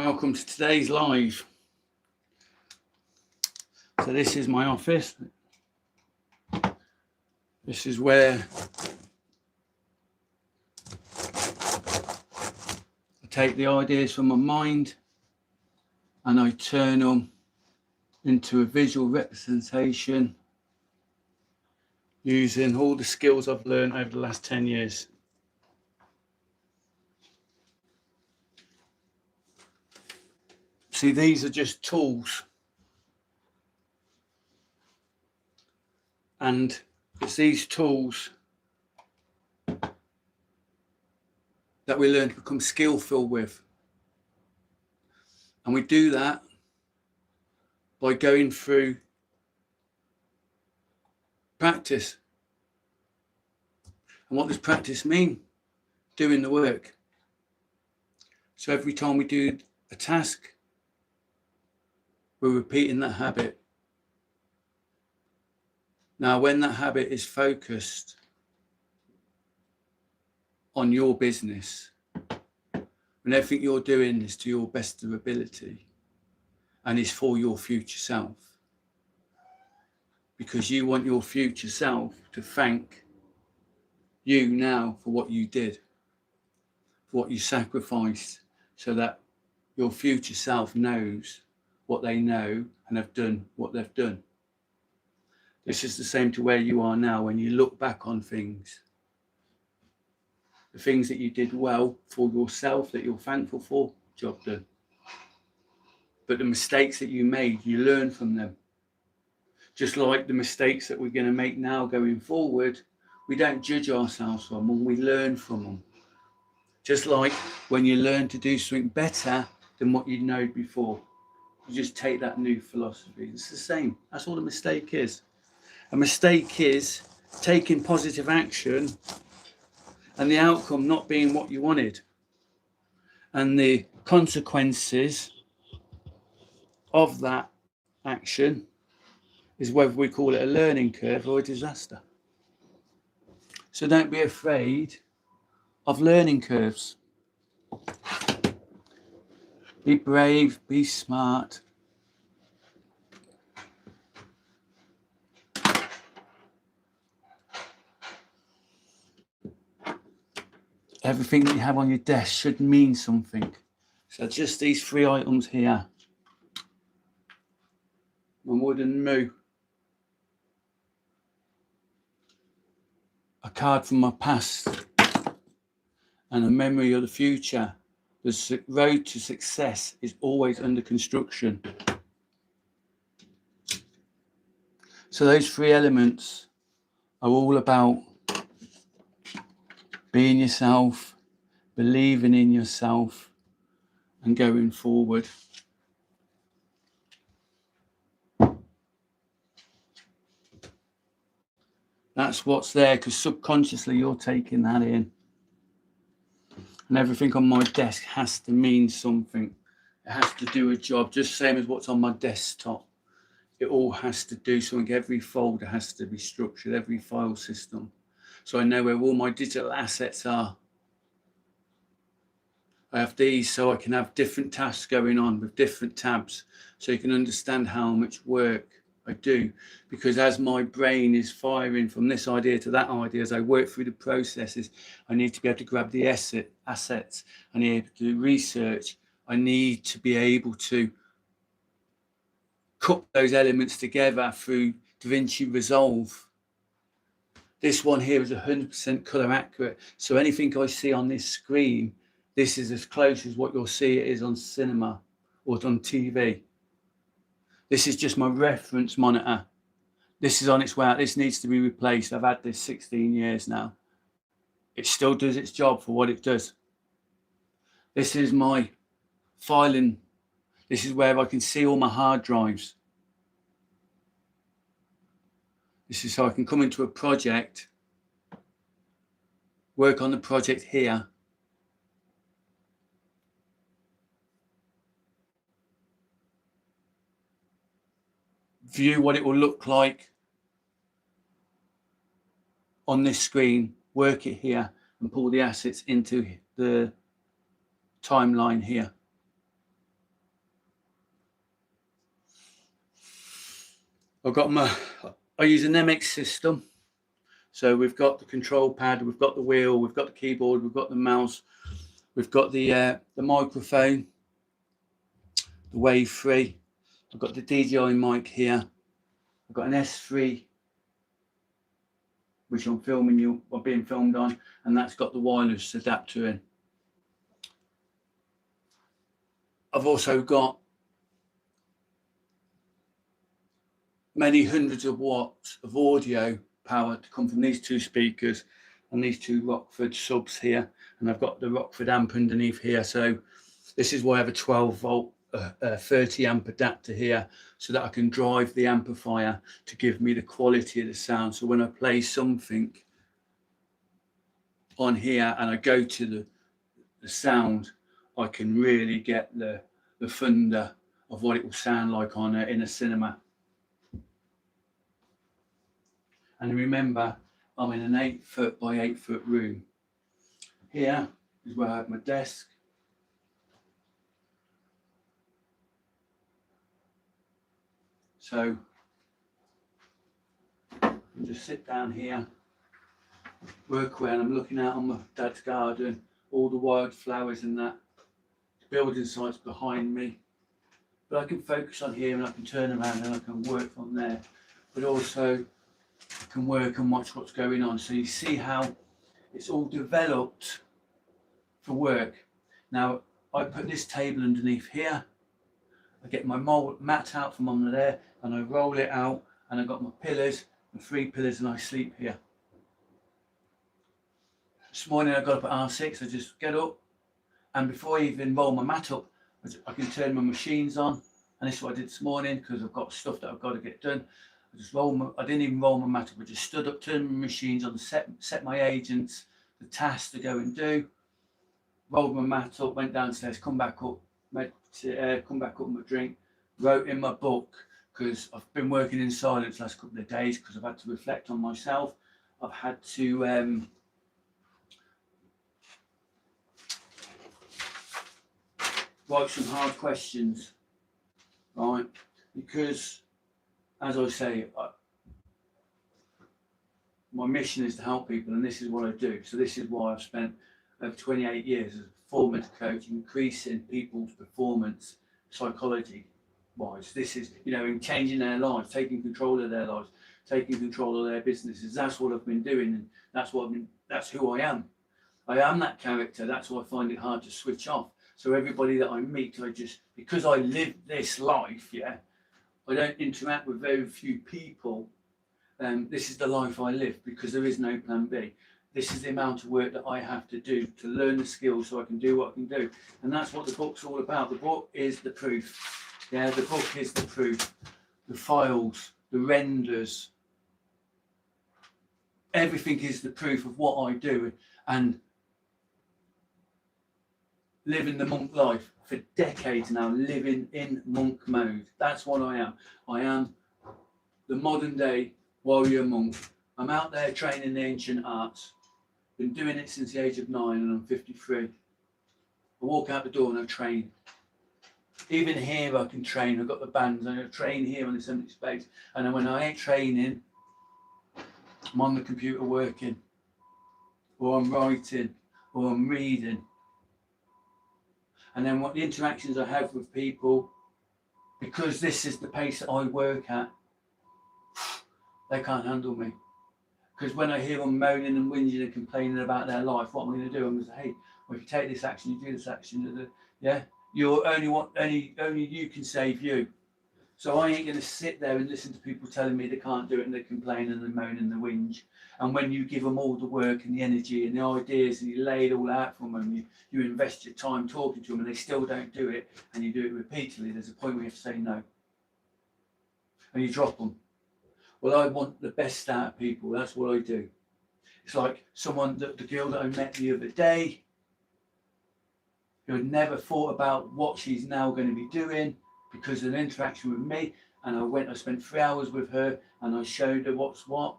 Welcome to today's live. So this is my office. This is where I take the ideas from my mind and I turn them into a visual representation using all the skills I've learned over the last 10 years. See, these are just tools. And it's these tools that we learn to become skillful with. And we do that by going through practice. And what does practice mean? Doing the work. So every time we do a task, we're repeating that habit. Now, when that habit is focused on your business, when everything you're doing is to your best of ability and is for your future self, because you want your future self to thank you now for what you did, for what you sacrificed, so that your future self knows what they know and have done what they've done. This is the same to where you are now. When you look back on things, the things that you did well for yourself, that you're thankful for, job done. But the mistakes that you made, you learn from them. Just like the mistakes that we're going to make now going forward, we don't judge ourselves from them, we learn from them. Just like when you learn to do something better than what you know before, you just take that new philosophy. It's the same. That's all a mistake is. A mistake is taking positive action and the outcome not being what you wanted. And the consequences of that action is whether we call it a learning curve or a disaster. So don't be afraid of learning curves. Be brave, be smart. Everything that you have on your desk should mean something. So just these 3 items here. My wooden moo. A card from my past. And a memory of the future. The road to success is always under construction. So those 3 elements are all about being yourself, believing in yourself, and going forward. That's what's there, because subconsciously you're taking that in. And everything on my desk has to mean something. It has to do a job, just same as what's on my desktop. It all has to do something. Every folder has to be structured, every file system. So I know where all my digital assets are. I have these so I can have different tasks going on with different tabs, so you can understand how much work I do. Because as my brain is firing from this idea to that idea, as I work through the processes, I need to be able to grab the assets. I need to do research. I need to be able to cut those elements together through DaVinci Resolve. This one here is 100% color accurate. So anything I see on this screen, this is as close as what you'll see it is on cinema or on TV. This is just my reference monitor. This is on its way out. This needs to be replaced. I've had this 16 years now. It still does its job for what it does. This is my filing. This is where I can see all my hard drives. This is so I can come into a project, work on the project here, view what it will look like on this screen, work it here, and pull the assets into the timeline here. I use an MX system. So we've got the control pad, we've got the wheel, we've got the keyboard, we've got the mouse, we've got the microphone, the Wave 3. I've got the DJI mic here. I've got an S3, which I'm being filmed on, and that's got the wireless adapter in. I've also got many hundreds of watts of audio power to come from these two speakers and these two Rockford subs here, and I've got the Rockford amp underneath here. So this is why I have a 12 volt 30 amp adapter here, so that I can drive the amplifier to give me the quality of the sound. So when I play something on here and I go to the sound, I can really get the thunder of what it will sound like in a cinema. And remember, I'm in an 8 foot by 8 foot room. Here is where I have my desk. So I just sit down here, work away, and I'm looking out on my dad's garden, all the wildflowers and that. Building sites behind me. But I can focus on here and I can turn around and I can work from there. But also I can work and watch what's going on. So you see how it's all developed for work. Now I put this table underneath here. I get my mat out from under there and I roll it out, and I've got my pillars, my 3 pillars, and I sleep here. This morning I got up at R6, I just get up, and before I even roll my mat up, I can turn my machines on, and this is what I did this morning because I've got stuff that I've got to get done. I didn't even roll my mat up, I just stood up, turned my machines on, set my agents the task to go and do, rolled my mat up, went downstairs, come back up with my drink, wrote in my book, because I've been working in silence the last couple of days because I've had to reflect on myself. I've had to write some hard questions, right? Because, as I say, my mission is to help people, and this is what I do. So this is why I've spent over 28 years as a performance coach, increasing people's performance psychology wise. This is, in changing their lives, taking control of their lives, taking control of their businesses. That's what I've been doing, and that's who I am. I am that character. That's why I find it hard to switch off. So everybody that I meet, because I live this life, I don't interact with very few people. This is the life I live, because there is no plan B. This is the amount of work that I have to do to learn the skills so I can do what I can do. And that's what the book's all about. The book is the proof. Yeah, the book is the proof. The files, the renders, everything is the proof of what I do. And living the monk life for decades now, living in monk mode. That's what I am. I am the modern day warrior monk. I'm out there training the ancient arts. Been doing it since the age of 9, and I'm 53. I walk out the door and I train. Even here I can train. I've got the bands. I train here on this empty space. And then when I ain't training, I'm on the computer working, or I'm writing, or I'm reading. And then what the interactions I have with people, because this is the pace that I work at, they can't handle me. Because when I hear them moaning and whinging and complaining about their life, what am I going to do? I'm going to say, hey, well, if you take this action, you do this action, you're only you can save you. So I ain't going to sit there and listen to people telling me they can't do it, and they complain and they moan and they whinge. And when you give them all the work and the energy and the ideas, and you lay it all out for them, and you invest your time talking to them, and they still don't do it, and you do it repeatedly, there's a point where you have to say no. And you drop them. Well, I want the best out of people. That's what I do. It's like the girl that I met the other day, who had never thought about what she's now going to be doing because of an interaction with me. And I spent 3 hours with her, and I showed her what's what.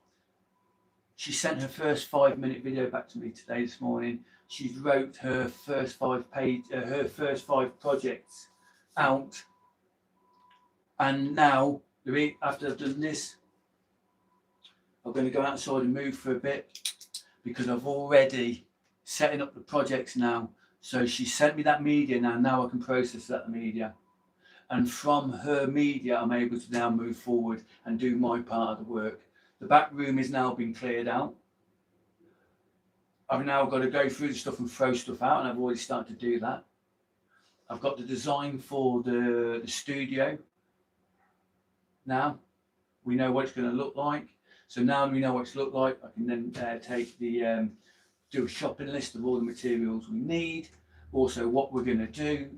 She sent her first 5-minute video back to me this morning. She wrote her first 5 projects out. And now After I've done this, I'm going to go outside and move for a bit, because I've already setting up the projects now. So she sent me that media now I can process that media. And from her media, I'm able to now move forward and do my part of the work. The back room is now been cleared out. I've now got to go through the stuff and throw stuff out, and I've already started to do that. I've got the design for the studio. Now we know what it's going to look like. So now we know what it's look like, I can then take the do a shopping list of all the materials we need. Also what we're going to do,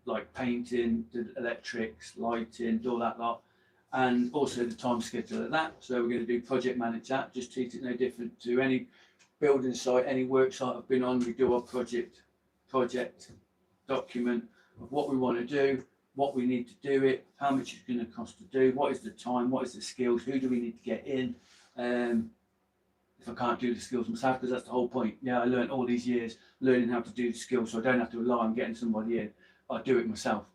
like painting, the electrics, lighting, all that lot, and also the time schedule of that. So we're going to do project manage that, just treat it no different to any building site, any work site I've been on. We do our project document of what we want to do, what we need to do it, how much it's going to cost to do, what is the time, what is the skills, who do we need to get in. If I can't do the skills myself, because that's the whole point. Yeah, I learned all these years learning how to do the skills, so I don't have to rely on getting somebody in. I do it myself.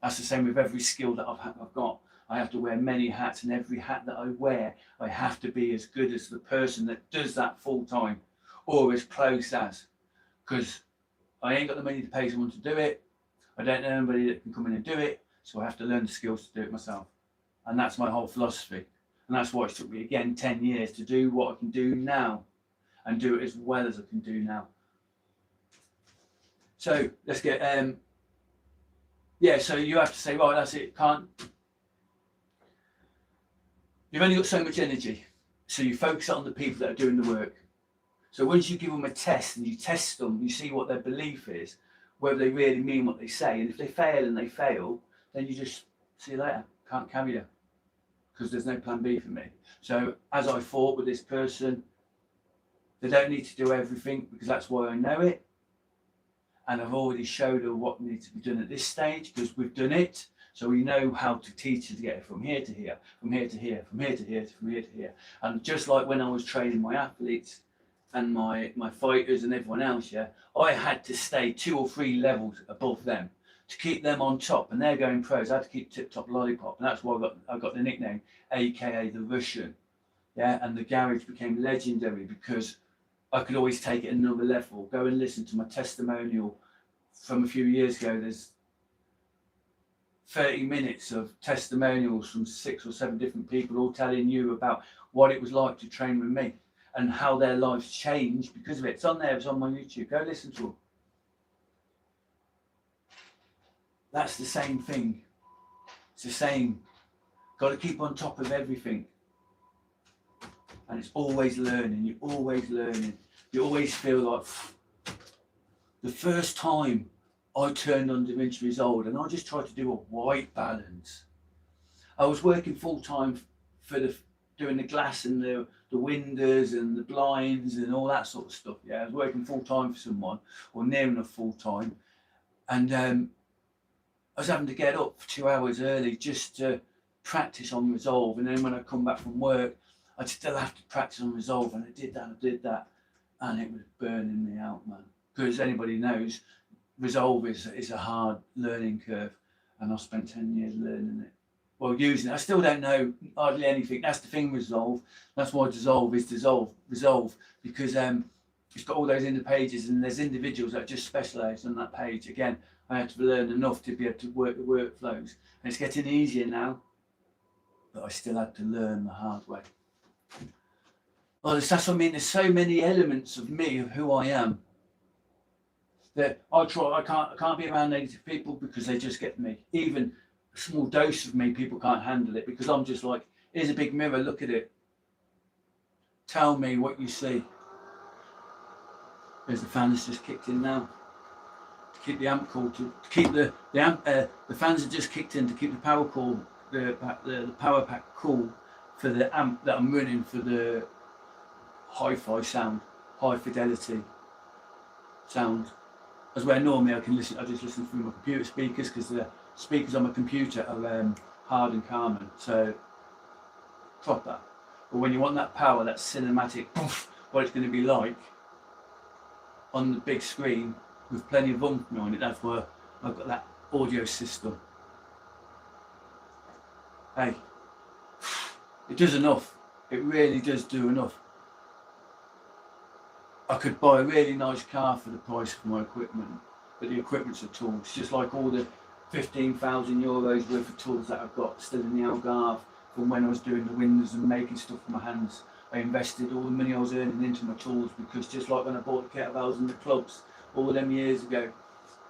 That's the same with every skill that I've got. I have to wear many hats, and every hat that I wear, I have to be as good as the person that does that full time, or as close as, because I ain't got the money to pay someone to do it. I don't know anybody that can come in and do it, so I have to learn the skills to do it myself. And that's my whole philosophy. And that's why it took me, again, 10 years to do what I can do now, and do it as well as I can do now. So let's get, so you have to say, right, that's it, you've only got so much energy. So you focus on the people that are doing the work. So once you give them a test and you test them, you see what their belief is, whether they really mean what they say. And if they fail and they fail, then you just see you later, can't carry you, because there's no plan B for me. So as I thought with this person, they don't need to do everything, because that's why I know it. And I've already showed her what needs to be done at this stage, because we've done it. So we know how to teach her to get it from here to here, from here to here, from here to here, from here to here. And just like when I was training my athletes and my fighters and everyone else, I had to stay 2 or 3 levels above them to keep them on top. And they're going pros. I had to keep Tip Top Lollipop, and that's why I got the nickname, aka the Russian. And the garage became legendary because I could always take it another level. Go and listen to my testimonial from a few years ago. There's 30 minutes of testimonials from 6 or 7 different people, all telling you about what it was like to train with me and how their lives changed because of it. It's on there, it's on my YouTube. Go listen to them. That's the same thing. It's the same. Got to keep on top of everything. And it's always learning. You're always learning. You always feel like the first time I turned on Da Vinci Resolve and I just tried to do a white balance. I was working full time for doing the glass and the windows and the blinds and all that sort of stuff. I was working full time for someone, or near enough full time, and I was having to get up for 2 hours early just to practice on Resolve. And then when I come back from work, I'd still have to practice on Resolve, and I did that, and it was burning me out, man. Because anybody knows, Resolve is a hard learning curve, and I spent 10 years learning it. Well, using it. I still don't know hardly anything. That's the thing with Resolve. That's why Resolve, because it's got all those in the pages, and there's individuals that just specialise on that page. Again, I had to learn enough to be able to work the workflows, and it's getting easier now, but I still had to learn the hard way. Well, that's what I mean. There's so many elements of me, of who I am, that I can't be around negative people because they just get me. Even a small dose of me, people can't handle it, because I'm just like, here's a big mirror, look at it. Tell me what you see. There's the fan that's just kicked in now. To keep the amp cool, to keep the fans have just kicked in to keep the power cool, the power pack cool for the amp that I'm running for the hi-fi sound, high fidelity sound. As where normally I just listen through my computer speakers, because the speakers on my computer are hard and Carmen, so proper. But when you want that power, that cinematic, poof, what it's going to be like on the big screen with plenty of oomph on it, that's where I've got that audio system. Hey, It does enough. It really does do enough. I could buy a really nice car for the price of my equipment, but the equipment's a tool. It's just like all the 15,000 euros worth of tools that I've got still in the Algarve from when I was doing the windows and making stuff with my hands. I invested all the money I was earning into my tools, because just like when I bought the kettlebells and the clubs all of them years ago,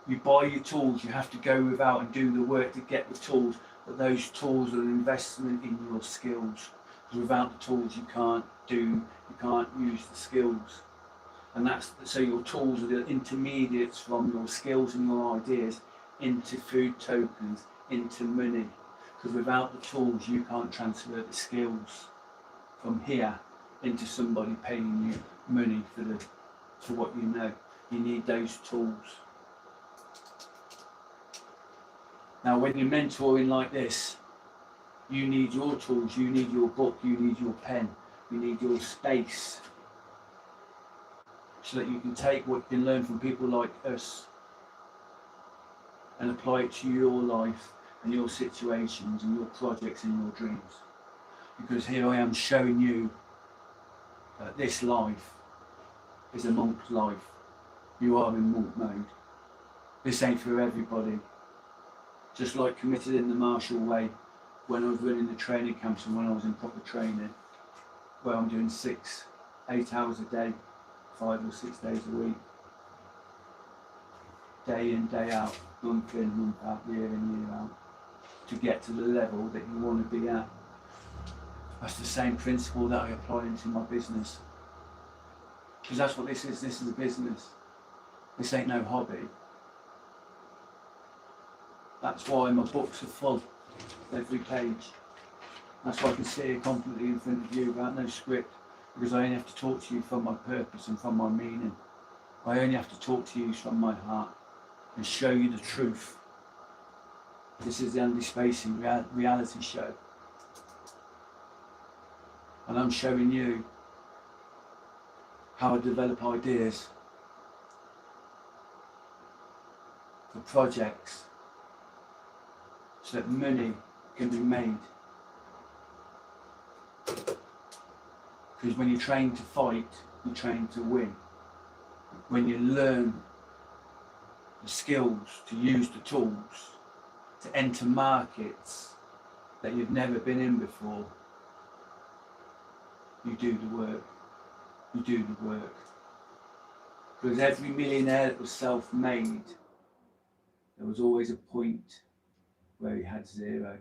you buy your tools, you have to go without and do the work to get the tools, but those tools are an investment in your skills. Without the tools you can't use the skills. And so your tools are the intermediates from your skills and your ideas into food tokens, into money. Because without the tools you can't transfer the skills from here into somebody paying you money for what you know. You need those tools. Now when you're mentoring like this, you need your tools, you need your book, you need your pen, you need your space, so that you can take what you can learn from people like us and apply it to your life and your situations and your projects and your dreams. Because here I am showing you that this life is a monk's life. You are in monk mode. This ain't for everybody. Just like Committed in the Martial Way, when I was running the training camps and when I was in proper training, where I'm doing 6-8 hours a day, 5 or 6 days a week, day in, day out, month in, month out, year in, year out, to get to the level that you want to be at. That's the same principle that I apply into my business. Because that's what this is a business. This ain't no hobby. That's why my books are full, every page. That's why I can sit here confidently in front of you without no script, because I only have to talk to you from my purpose and from my meaning. I only have to talk to you from my heart and show you the truth. This is the Andy Spacey reality show. And I'm showing you how I develop ideas for projects so that money can be made. Because when you train to fight, you train to win. When you learn the skills to use the tools to enter markets that you've never been in before, you do the work. You do the work. Because every millionaire that was self-made, there was always a point where he had zero.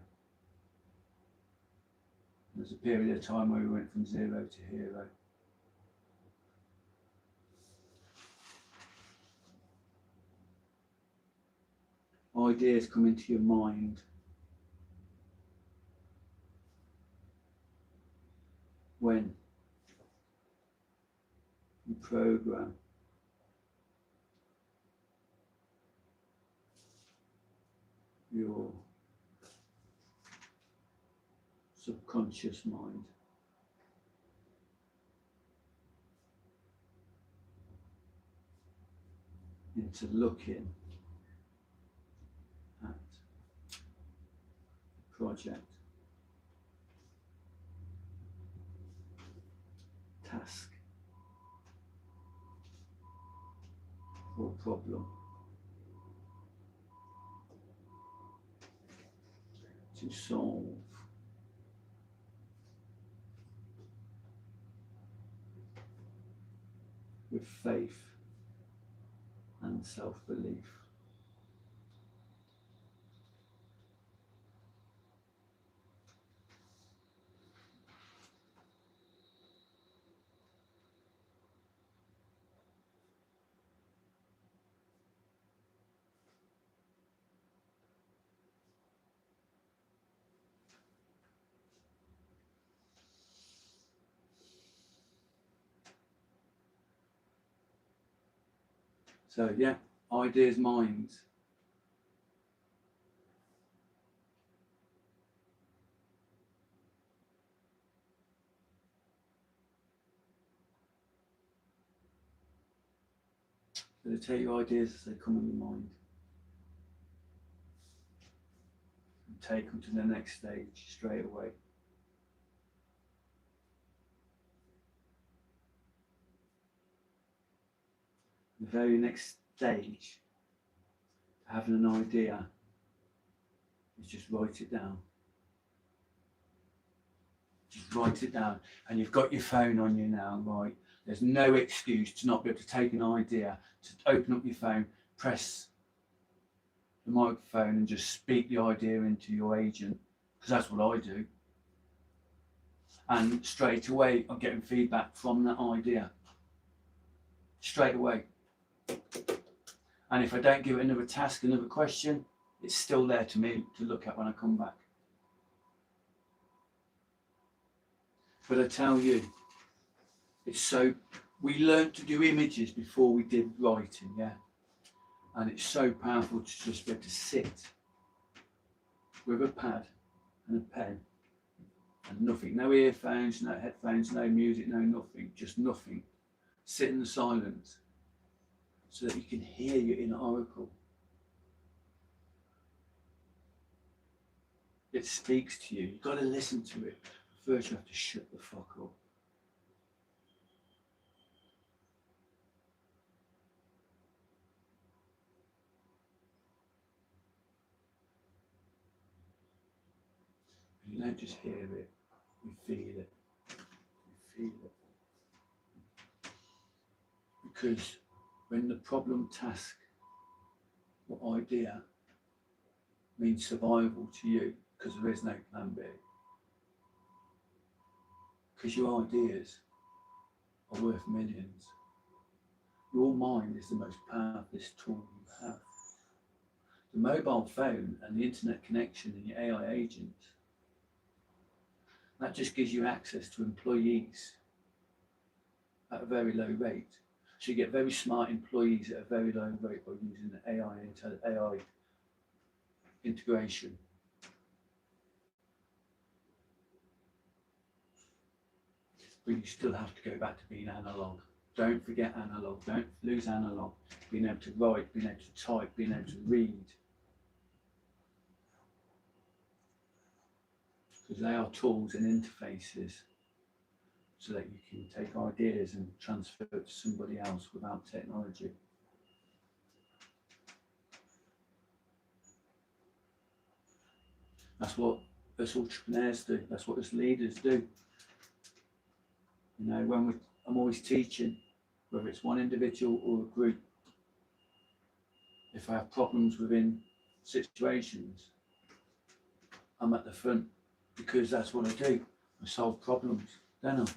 There was a period of time where we went from zero to hero. Ideas come into your mind when you program your subconscious mind into looking at the project, task, or problem to solve. With faith and self-belief. So yeah, ideas, minds. So take your ideas as they come in your mind and take them to the next stage straight away. The very next stage to having an idea is just write it down. Just write it down. And you've got your phone on you now, right? There's no excuse to not be able to take an idea, to open up your phone, press the microphone and just speak the idea into your agent, because that's what I do. And straight away I'm getting feedback from that idea. Straight away. And if I don't give it another task, another question, it's still there to me to look at when I come back. But I tell you, we learned to do images before we did writing, yeah? And it's so powerful to just be able to sit with a pad and a pen and nothing, no earphones, no headphones, no music, no nothing, just nothing. Sit in the silence so that you can hear your inner oracle. It speaks to you. You've got to listen to it. First you have to shut the fuck up. You don't just hear it, you feel it. You feel it. Because when the problem, task, or idea means survival to you, because there is no plan B. Because your ideas are worth millions. Your mind is the most powerful tool you have. The mobile phone and the internet connection and your AI agents, that just gives you access to employees at a very low rate. So you get very smart employees at a very low rate by using the AI integration. But you still have to go back to being analog. Don't forget analog. Don't lose analog. Being able to write, being able to type, being able to read. Because they are tools and interfaces so that you can take ideas and transfer it to somebody else without technology. That's what us entrepreneurs do. That's what us leaders do. You know, I'm always teaching, whether it's one individual or a group, if I have problems within situations, I'm at the front, because that's what I do. I solve problems, don't I?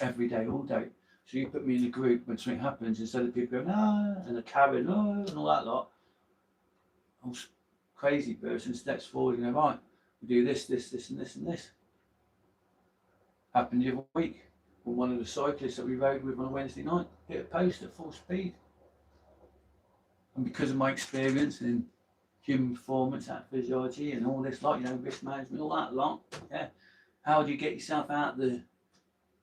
Every day, all day. So you put me in a group when something happens, instead of people going, and a Karen, and all that lot, I'm a crazy person steps forward and go, right, we do this, this, this, and this, and this. Happened the other week. One of the cyclists that we rode with on a Wednesday night hit a post at full speed. And because of my experience in human performance, physiology, and all this lot, risk management, all that lot, yeah. How do you get yourself out of the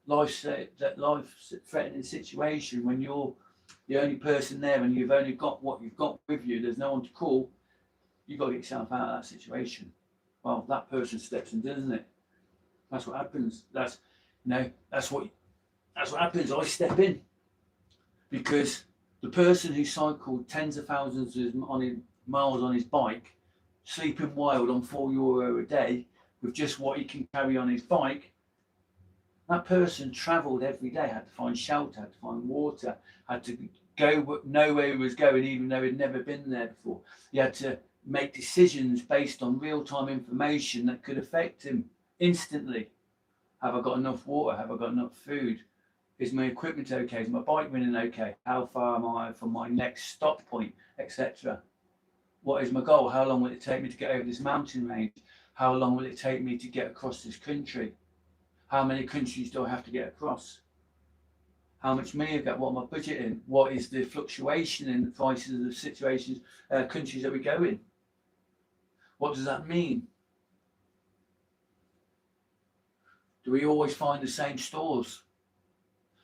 life-threatening situation when you're the only person there and you've only got what you've got with you? There's no one to call. You've got to get yourself out of that situation. Well, that person steps in, doesn't it? That's what happens. That's what happens. I step in, because the person who cycled tens of thousands of miles on his bike, sleeping wild on €4 a day with just what he can carry on his bike, that person travelled every day, had to find shelter, had to find water, had to go know where he was going, even though he'd never been there before. He had to make decisions based on real-time information that could affect him instantly. Have I got enough water? Have I got enough food? Is my equipment okay? Is my bike running okay? How far am I from my next stop point, etc.? What is my goal? How long will it take me to get over this mountain range? How long will it take me to get across this country? How many countries do I have to get across? How much money I've got? What am I budgeting? What is the fluctuation in the prices of the situations, countries that we go in? What does that mean? Do we always find the same stores?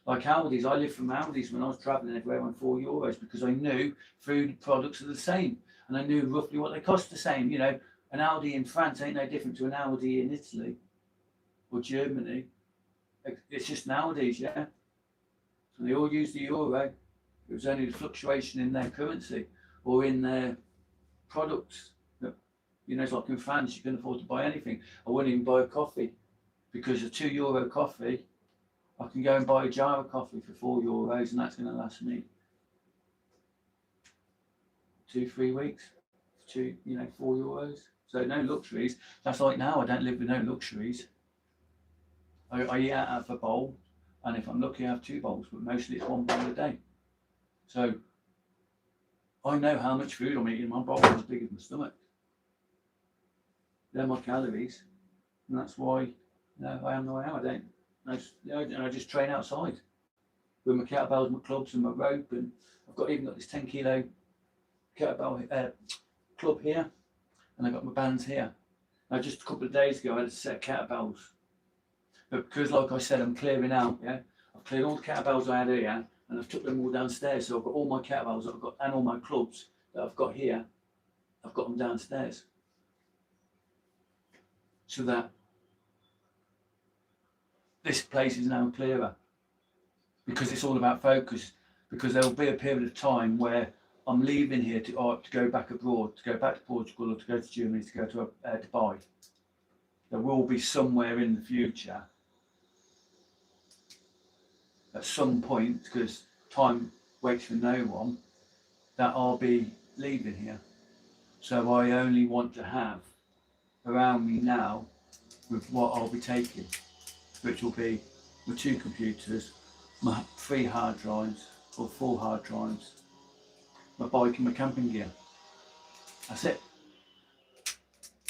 Like Aldi's, I lived from Aldi's when I was travelling everywhere on €4 because I knew food products are the same. And I knew roughly what they cost the same. An Aldi in France ain't no different to an Aldi in Italy or Germany. It's just an Aldi's, yeah? And they all use the euro. It was only the fluctuation in their currency or in their products. You know, it's like in France, you can afford to buy anything. I wouldn't even buy a coffee because a €2 coffee, I can go and buy a jar of coffee for €4, and that's going to last me 2-3 weeks. €4. So no luxuries. That's like now. I don't live with no luxuries. I eat out of a bowl, and if I'm lucky, I have 2 bowls, but mostly it's 1 bowl a day. So I know how much food I'm eating. My bowl is as big as my stomach. They're my calories, and that's why I am the way I am. I just train outside with my kettlebells, my clubs, and my rope, and I've even got this 10-kilo kettlebell club here, and I got my bands here. Now, just a couple of days ago, I had a set of kettlebells, but because, like I said, I'm clearing out. Yeah, I've cleared all the kettlebells I had here, and I've took them all downstairs. So I've got all my kettlebells that I've got, and all my clubs that I've got here. I've got them downstairs, so that this place is now clearer, because it's all about focus. Because there will be a period of time where I'm leaving here to go back abroad, to go back to Portugal, or to go to Germany, to go to Dubai. There will be somewhere in the future, at some point, because time waits for no one, that I'll be leaving here. So I only want to have around me now with what I'll be taking, which will be my 2 computers, my 3 hard drives or 4 hard drives, my bike and my camping gear. That's it.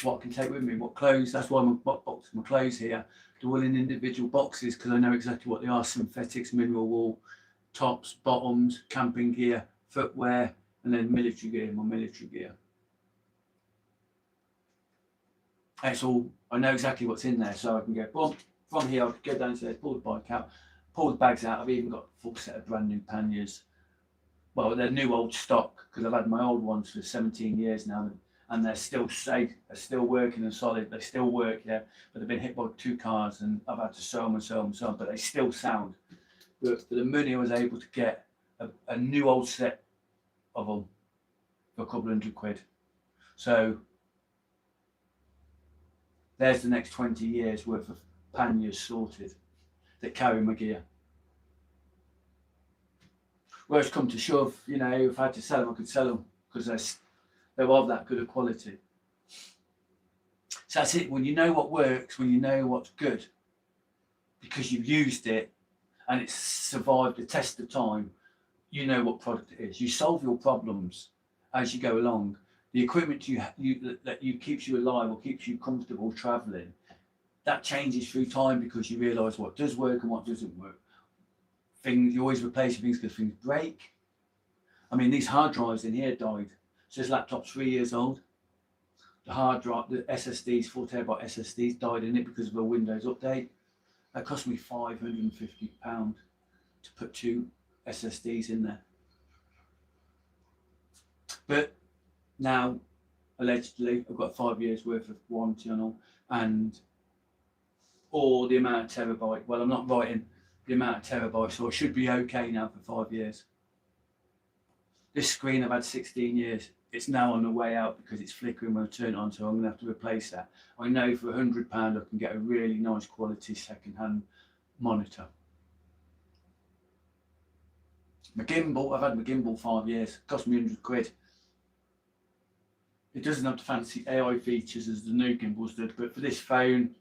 What I can take with me, what clothes. That's why my box, my clothes here, they're all in individual boxes, because I know exactly what they are: synthetics, mineral wool, tops, bottoms, camping gear, footwear, and then military gear, my military gear. That's all. I know exactly what's in there, so I can go, boom, from here I could go downstairs, pull the bike out, pull the bags out. I've even got a full set of brand new panniers. Well, they're new old stock, because I've had my old ones for 17 years now, and they're still safe, they're still working and solid, they still work, yeah, but they've been hit by 2 cars, and I've had to sew them and sew them and sew them, but they still sound. But for the money, I was able to get a new old set of them for a couple £100. So there's the next 20 years worth of panniers sorted that carry my gear. Worst come to shove, if I had to sell them, I could sell them, because they're of that good a quality. So that's it. When you know what works, when you know what's good, because you've used it and it's survived the test of time, you know what product it is. You solve your problems as you go along. The equipment that keeps you alive or keeps you comfortable travelling, that changes through time, because you realise what does work and what doesn't work. You always replace things because things break. I mean, these hard drives in here died. So this laptop's 3 years old. The hard drive, the SSDs, 4TB SSDs, died in it because of a Windows update. That cost me £550 to put 2 SSDs in there. But now, allegedly, I've got 5 years worth of warranty on all, or the amount of terabyte. Well, I'm not writing the amount of terabytes, so I should be okay now for 5 years. This screen I've had 16 years. It's now on the way out because it's flickering when I turn it on, so I'm going to have to replace that. I know for £100 I can get a really nice quality second-hand monitor. My gimbal, I've had my gimbal 5 years. It cost me £100. It doesn't have the fancy AI features as the new gimbals did, but for this phone,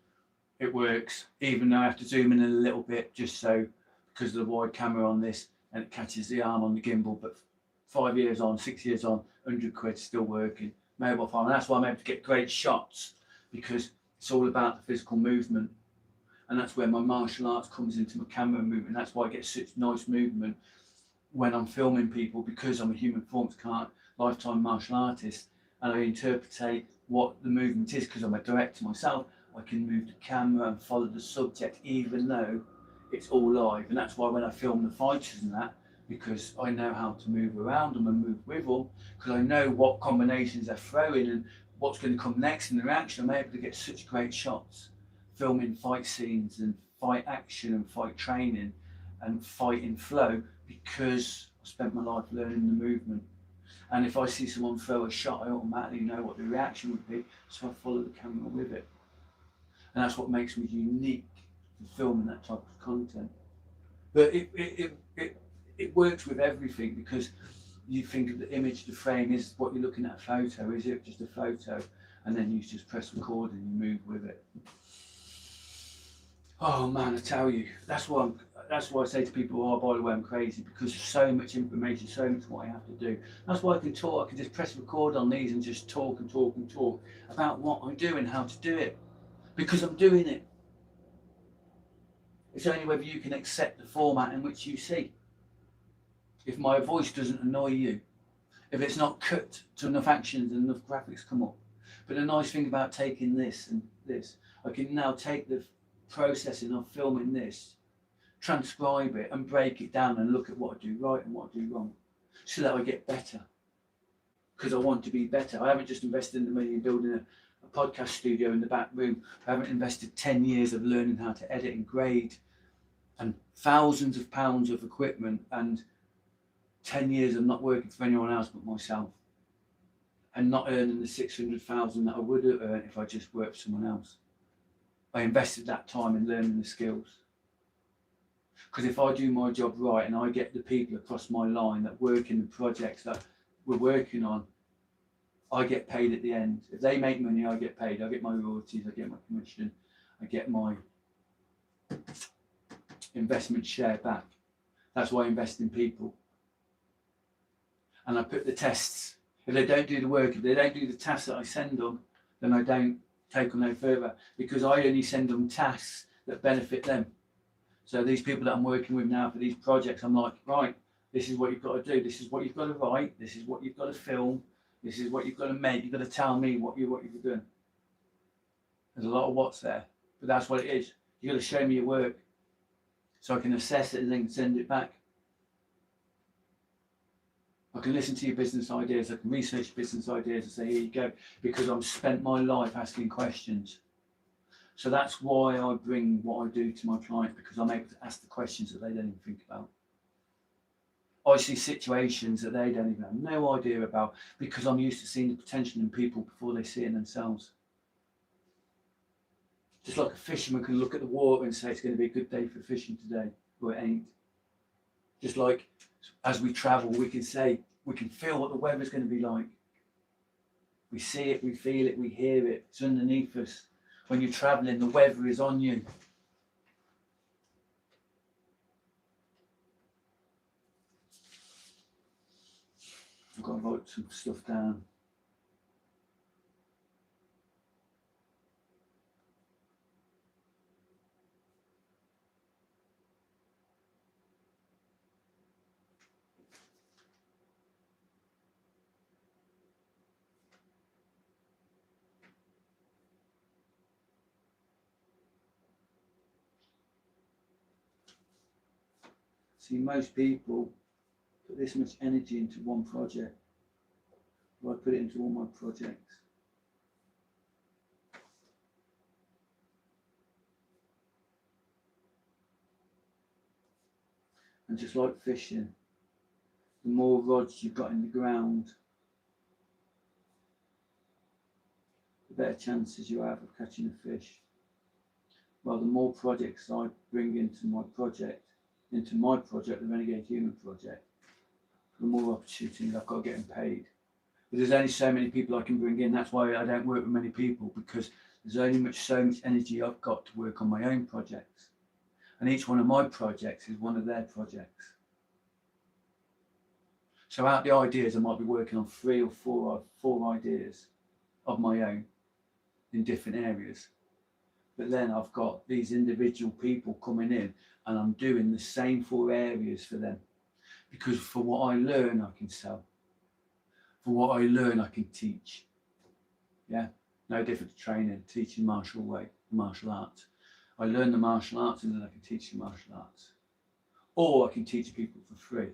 it works, even though I have to zoom in a little bit just so, because of the wide camera on this, and it catches the arm on the gimbal. But 5 years on, 6 years on, £100 still working. Mobile phone, and that's why I'm able to get great shots, because it's all about the physical movement, and that's where my martial arts comes into my camera movement. That's why I get such nice movement when I'm filming people, because I'm a human performance art, lifetime martial artist, and I interpretate what the movement is, because I'm a director myself. I can move the camera and follow the subject even though it's all live. And that's why when I film the fighters and that, because I know how to move around them and move with them, because I know what combinations they're throwing and what's going to come next in the reaction, I'm able to get such great shots filming fight scenes and fight action and fight training and fight in flow, because I spent my life learning the movement. And if I see someone throw a shot, I automatically know what the reaction would be, so I follow the camera with it. And that's what makes me unique for filming that type of content. But it works with everything, because you think of the image, the frame is what you're looking at a photo, is it just a photo? And then you just press record and you move with it. Oh man, I tell you, that's why I say to people, oh, by the way, I'm crazy, because there's so much information, so much what I have to do. That's why I can talk. I can just press record on these and just talk and talk and talk about what I do and how to do it, because I'm doing it. It's only whether you can accept the format in which you see. If my voice doesn't annoy you, if it's not cut to enough actions and enough graphics come up. But the nice thing about taking this and this, I can now take the processing of filming this, transcribe it and break it down and look at what I do right and what I do wrong, so that I get better. Because I want to be better. I haven't just invested in the money in building a podcast studio in the back room. I haven't invested 10 years of learning how to edit and grade and thousands of pounds of equipment and 10 years of not working for anyone else but myself, and not earning the 600,000 that I would have earned if I just worked for someone else. I invested that time in learning the skills. Because if I do my job right and I get the people across my line that work in the projects that we're working on, I get paid at the end. If they make money, I get paid. I get my royalties, I get my commission, I get my investment share back. That's why I invest in people. And I put the tests. If they don't do the work, if they don't do the tasks that I send them, then I don't take them no further, because I only send them tasks that benefit them. So these people that I'm working with now for these projects, I'm like, right, this is what you've got to do. This is what you've got to write. This is what you've got to film. This is what you've got to make. You've got to tell me what you're doing. There's a lot of what's there, but that's what it is. You've got to show me your work so I can assess it and then send it back. I can listen to your business ideas, I can research business ideas and say, here you go, because I've spent my life asking questions. So that's why I bring what I do to my clients, because I'm able to ask the questions that they don't even think about. I see situations that they don't even have no idea about, because I'm used to seeing the potential in people before they see it in themselves. Just like a fisherman can look at the water and say it's going to be a good day for fishing today, or it ain't. Just like as we travel, we can say, we can feel what the weather's going to be like. We see it, we feel it, we hear it. It's underneath us. When you're traveling, the weather is on you. I've got to write some stuff down. See, most people put this much energy into one project. I put it into all my projects. And just like fishing, the more rods you've got in the ground, the better chances you have of catching a fish. Well, the more projects I bring into my project, the Renegade Human project, the more opportunities I've got of getting paid. But there's only so many people I can bring in. That's why I don't work with many people, because there's only so much energy I've got to work on my own projects. And each one of my projects is one of their projects. So out the ideas, I might be working on 3 or 4 ideas of my own in different areas. But then I've got these individual people coming in and I'm doing the same 4 areas for them. Because for what I learn, I can sell. For what I learn, I can teach. Yeah, no different to training, teaching martial arts. I learn the martial arts and then I can teach the martial arts. Or I can teach people for free.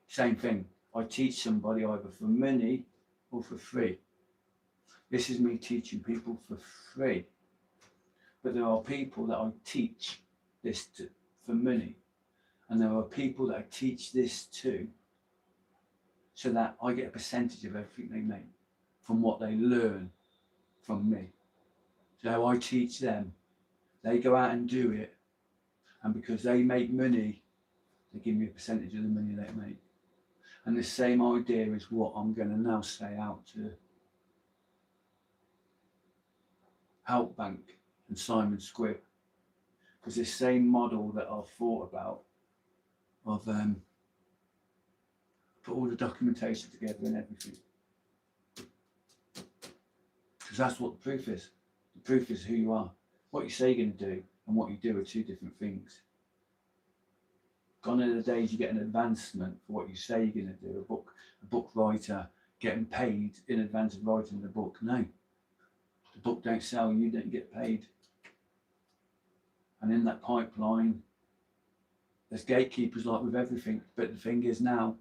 Same thing. I teach somebody either for money or for free. This is me teaching people for free. But there are people that I teach this to for money. And there are people that I teach this to, so that I get a percentage of everything they make from what they learn from me. So I teach them, they go out and do it, and because they make money, they give me a percentage of the money they make. And the same idea is what I'm going to now say out to Outbank and Simon Squibb, because the same model that I've thought about of put all the documentation together and everything, because that's what the proof is. The proof is who you are. What you say you're going to do and what you do are two different things. Gone are the days you get an advancement for what you say you're going to do. A book writer getting paid in advance of writing the book. No, the book don't sell, you don't get paid. And in that pipeline, there's gatekeepers like with everything. But the thing is now,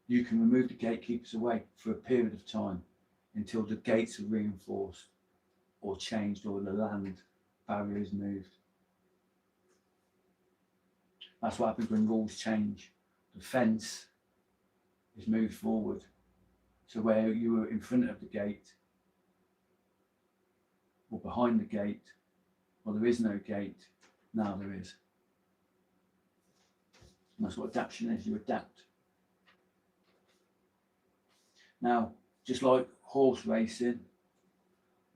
you can remove the gatekeepers away for a period of time until the gates are reinforced or changed or the land barrier is moved. That's what happens when rules change. The fence is moved forward. So where you were in front of the gate or behind the gate, or there is no gate, now there is. And that's what adaptation is, you adapt. Now, just like horse racing,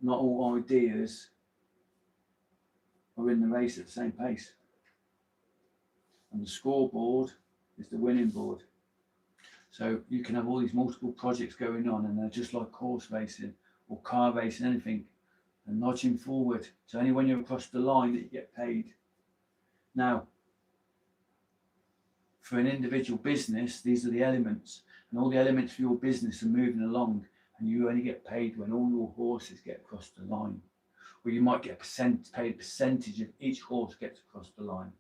not all ideas are in the race at the same pace. And the scoreboard is the winning board. So you can have all these multiple projects going on, and they're just like horse racing or car racing, anything, and nudging forward. So only when you're across the line that you get paid. Now, for an individual business, these are the elements, and all the elements for your business are moving along, and you only get paid when all your horses get across the line. Or you might get paid a percentage of each horse gets across the line.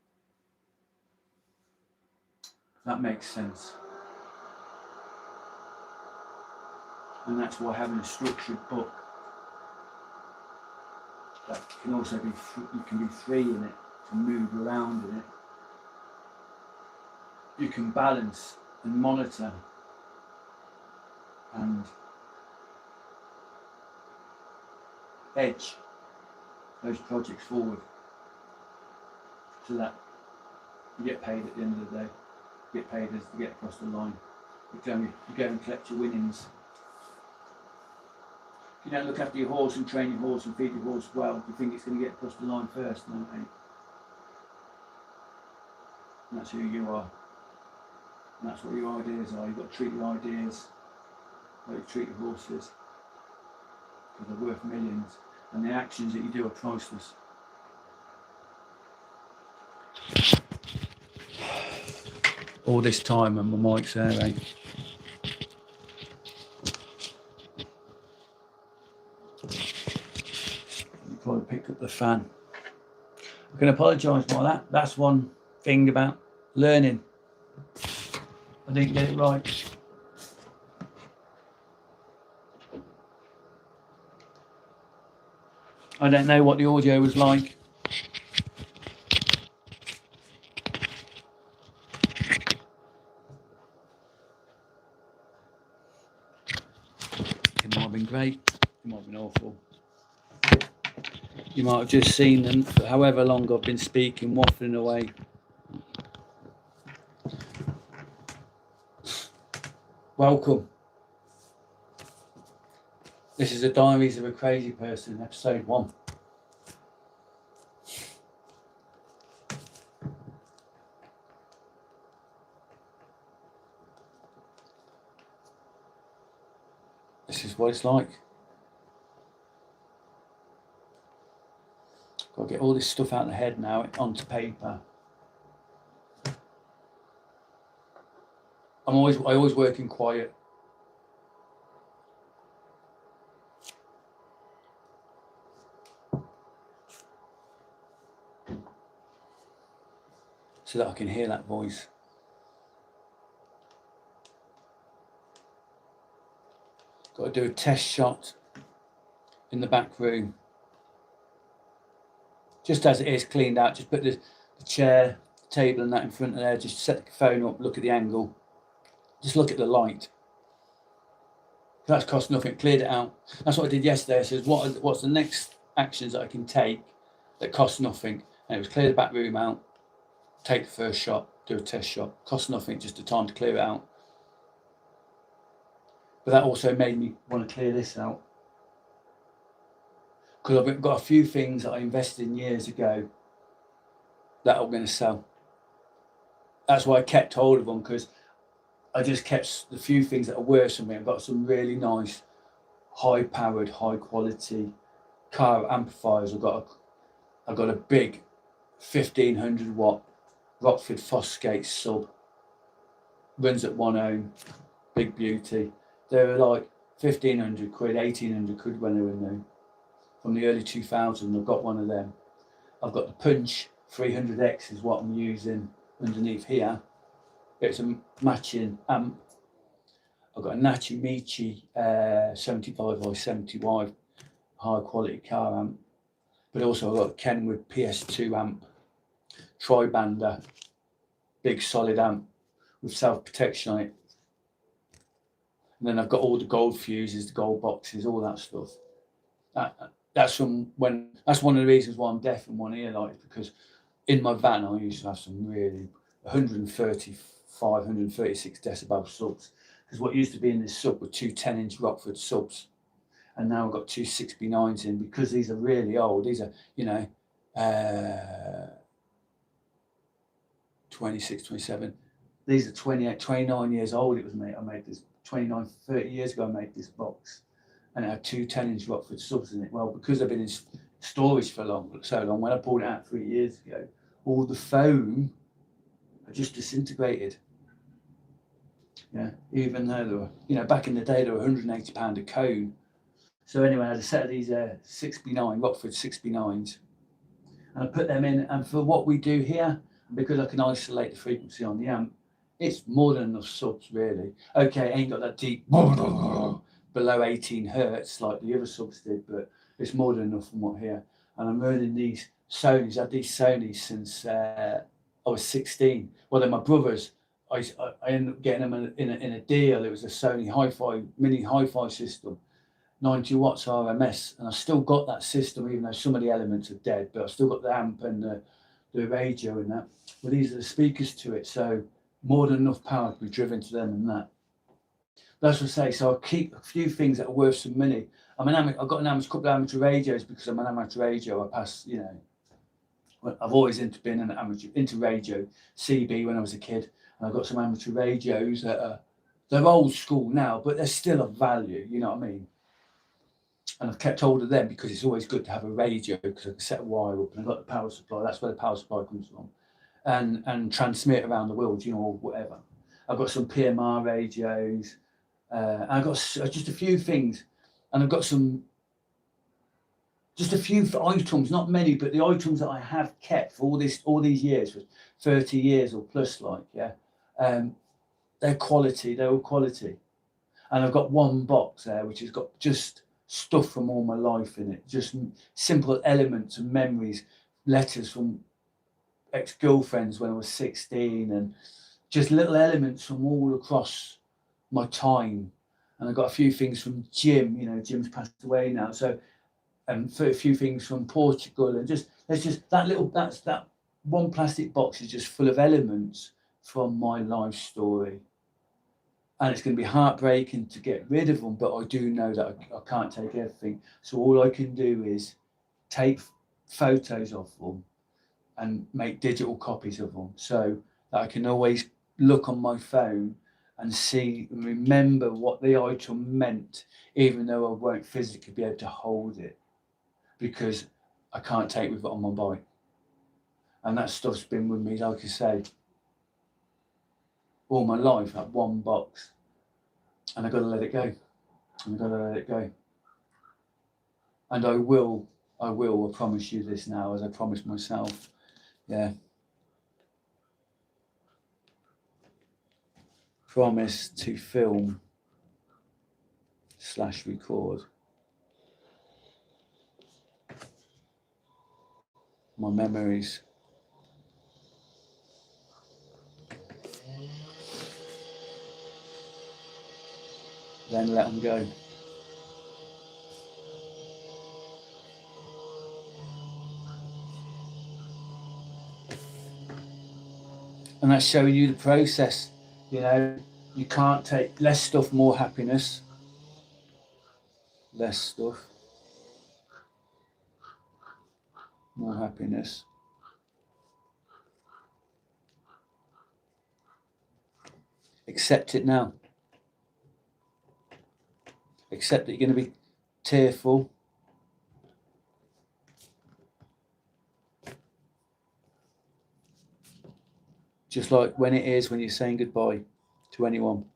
That makes sense. And that's why having a structured book that can also be you can be free in it, to move around in it. You can balance and monitor and edge those projects forward, so that you get paid at the end of the day. You get paid as you get across the line. You go and collect your winnings. If you don't look after your horse and train your horse and feed your horse well, you think it's going to get across the line first, no, mate. And that's who you are. And that's what your ideas are. You've got to treat your ideas like you treat your horses, because they're worth millions, and the actions that you do are priceless. All this time and my mic's there, eh? You probably picked up the fan. I can apologise for that. That's one thing about learning. I didn't get it right. I don't know what the audio was like. It might have been great. It might have been awful. You might have just seen them for however long I've been speaking, waffling away. Welcome. This is the Diaries of a Crazy Person, episode 1. This is what it's like. Got to get all this stuff out of the head now onto paper. I always work in quiet. So that I can hear that voice. Got to do a test shot in the back room. Just as it is cleaned out, just put the chair table and that in front of there, just set the phone up, look at the angle, just look at the light. That's cost nothing, cleared it out. That's what I did yesterday. I said, what's the next actions that I can take that cost nothing? And it was clear the back room out, take the first shot, do a test shot. Cost nothing, just the time to clear it out. But that also made me want to clear this out, because I've got a few things that I invested in years ago that I'm going to sell. That's why I kept hold of them, because I just kept the few things that are worth something. I've got some really nice, high-powered, high-quality car amplifiers. I've got a big 1500 watt Rockford Fosgate sub. Runs at 1 ohm, big beauty. They were like 1500 quid, 1800 quid when they were new. From the early 2000s, I've got one of them. I've got the Punch 300X is what I'm using underneath here. It's a matching amp. I've got a Nachi Michi 75 by 75 high quality car amp. But also I've got a Kenwood PS2 amp, tri-bander, big solid amp with self-protection on it. And then I've got all the gold fuses, the gold boxes, all that stuff. That's one of the reasons why I'm deaf in one ear, like, because in my van I used to have some really 135, 136 decibel subs. Because what used to be in this sub were two 10-inch Rockford subs. And now I've got two 6B9s in, because these are really old. These are, 26, 27. These are 28, 29 years old. It was made. I made this 29, 30 years ago. I made this box, and it had two 10-inch Rockford subs in it. Well, because they've been in storage for so long, when I pulled it out 3 years ago, all the foam had just disintegrated. Yeah, even though they were, back in the day, they were £180 a cone. So anyway, I had a set of these 6B9, Rockford 6B9s, and I put them in. And for what we do here, because I can isolate the frequency on the amp, it's more than enough subs, really. Okay, ain't got that deep below 18 hertz like the other subs did, but it's more than enough from what here. And I'm running these Sonys. I had these Sonys since I was 16. Well, they're my brothers. I ended up getting them in a deal. It was a Sony hi-fi, mini hi-fi system. 90 watts RMS, and I've still got that system, even though some of the elements are dead, but I've still got the amp and the radio and that. Well, these are the speakers to it, so more than enough power to be driven to them and that. That's what I say. So I keep a few things that are worth some money. I've got a couple of amateur radios, because I'm an amateur radio. I pass, I've always been an amateur into radio, CB when I was a kid, and I've got some amateur radios that they're old school now, but they're still of value. You know what I mean? And I've kept hold of them because it's always good to have a radio, because I can set a wire up and I've got the power supply. That's where the power supply comes from, and transmit around the world, or whatever. I've got some PMR radios. I've got just a few things, and I've got just a few items, not many, but the items that I have kept for all these years, for 30 years or plus, they're quality. They're all quality, and I've got one box there which has got just stuff from all my life in it, just simple elements and memories, letters from ex-girlfriends when I was 16, and just little elements from all across my time. And I've got a few things from Jim. Jim's passed away now, so a few things from Portugal, and that one plastic box is just full of elements from my life story. And it's going to be heartbreaking to get rid of them, but I do know that I can't take everything. So all I can do is take photos of them and make digital copies of them, so that I can always look on my phone and see and remember what the item meant, even though I won't physically be able to hold it, because I can't take with it on my bike. And that stuff's been with me, like I say, all my life, that one box. And I've got to let it go. And I will, I promise you this now, as I promised myself. Yeah. Promise to film / record my memories then let them go. And that's showing you the process. You know, you can't take less stuff, more happiness. Less stuff, more happiness. Accept it now. Accept that you're going to be tearful. Just like when it is when you're saying goodbye to anyone.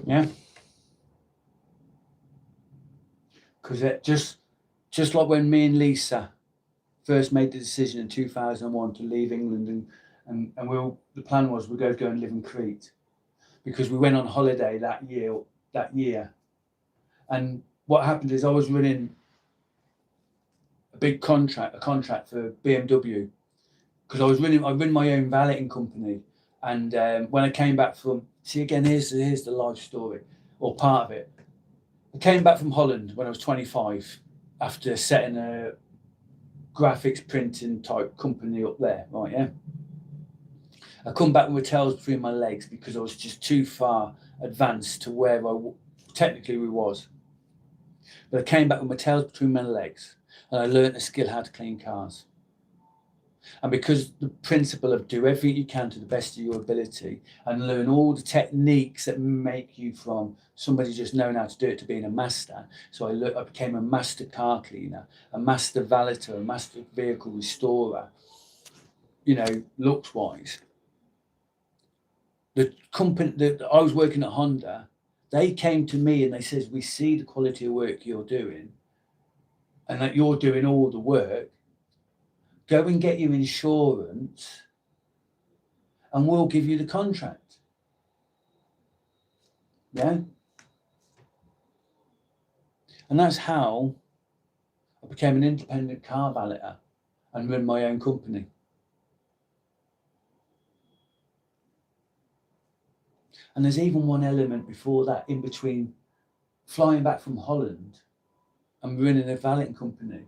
Yeah. Because it just like when me and Lisa first made the decision in 2001 to leave England, and the plan was we're going to go and live in Crete, because we went on holiday that year. And what happened is I was running a contract for BMW, because I run my own valeting company. And when I came back from, see again, here's the life story, or part of it. I came back from Holland when I was 25 after setting a graphics printing type company up there, right? Yeah. I come back with my tails between my legs because I was just too far advanced to where technically we was. But I came back with my tails between my legs, and I learned a skill how to clean cars. And because the principle of do everything you can to the best of your ability and learn all the techniques that make you from somebody just knowing how to do it to being a master. So I became a master car cleaner, a master valeter, a master vehicle restorer, you know, looks wise. The company that I was working at Honda, they came to me and they said, we see the quality of work you're doing and that you're doing all the work. Go and get your insurance and we'll give you the contract. Yeah. And that's how I became an independent car valeter and run my own company. And there's even one element before that, in between flying back from Holland and running a valeting company.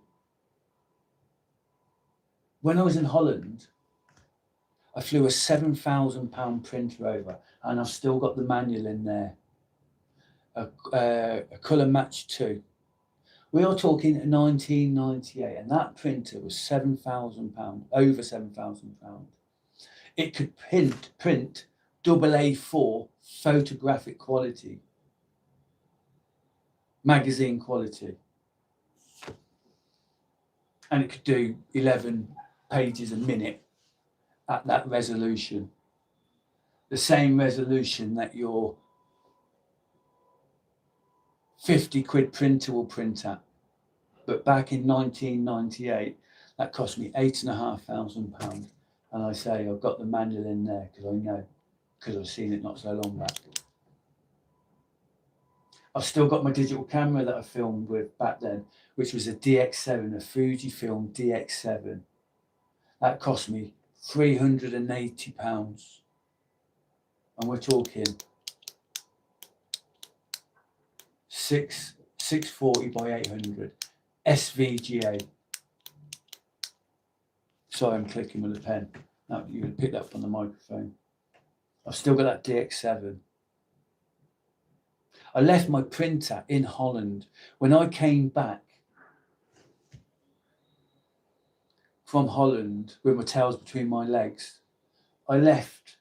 When I was in Holland, I flew a £7,000 printer over, and I've still got the manual in there. A colour match 2. We are talking 1998, and that printer was £7,000, over £7,000. It could print AA4 photographic quality, magazine quality, and it could do 11 pages a minute at that resolution. The same resolution that your 50 quid printer will print at. But back in 1998, that cost me £8,500. And I say I've got the manual in there because I know, because I've seen it not so long back. I've still got my digital camera that I filmed with back then, which was a DX7, a Fujifilm DX7. That cost me £380. And we're talking 640 by 800 SVGA. Sorry, I'm clicking with a pen. Now you can pick that up on the microphone. I've still got that DX7. I left my printer in Holland. When I came back from Holland with my tails between my legs, I left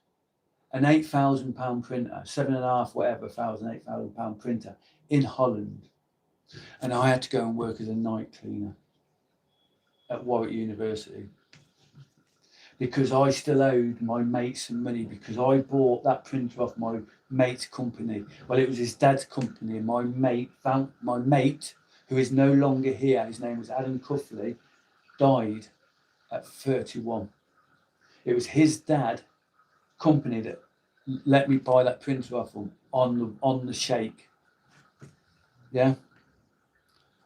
an £8,000 printer, 7.5 whatever thousand, £8,000 printer in Holland, and I had to go and work as a night cleaner at Warwick University because I still owed my mate some money, because I bought that printer off my mate's company. Well, it was his dad's company, and my mate, who is no longer here, his name was Adam Cuffley, died at 31. It was his dad company that let me buy that printer off him on the shake. Yeah.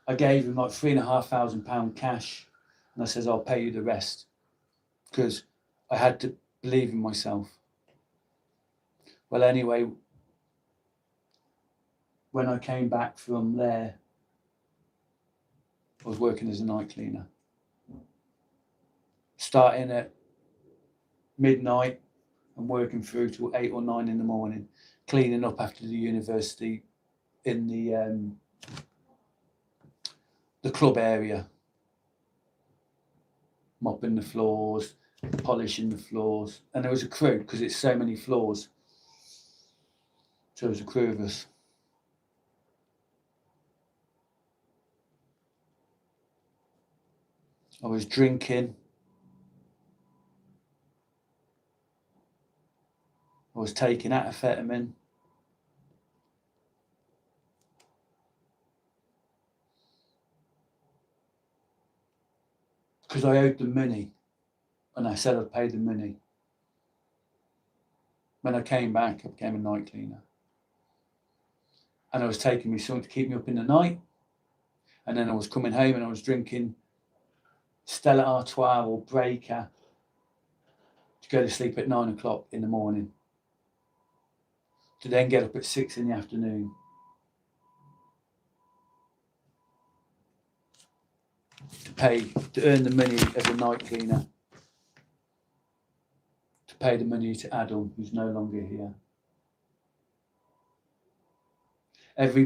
I gave him like £3,500 cash, and I says, I'll pay you the rest, because I had to believe in myself. Well, anyway, when I came back from there, I was working as a night cleaner, starting at midnight and working through till 8 or 9 in the morning, cleaning up after the university in the club area, mopping the floors, polishing the floors, and there was a crew because it's so many floors. So there was a crew of us. I was drinking. I was taking amphetamine. Because I owed them money, and I said I'd pay the money. When I came back, I became a night cleaner. And I was taking me something to keep me up in the night. And then I was coming home and I was drinking Stella Artois or Breaker to go to sleep at 9 o'clock in the morning, to then get up at 6 in the afternoon. To earn the money as a night cleaner, to pay the money to Adam, who's no longer here. Every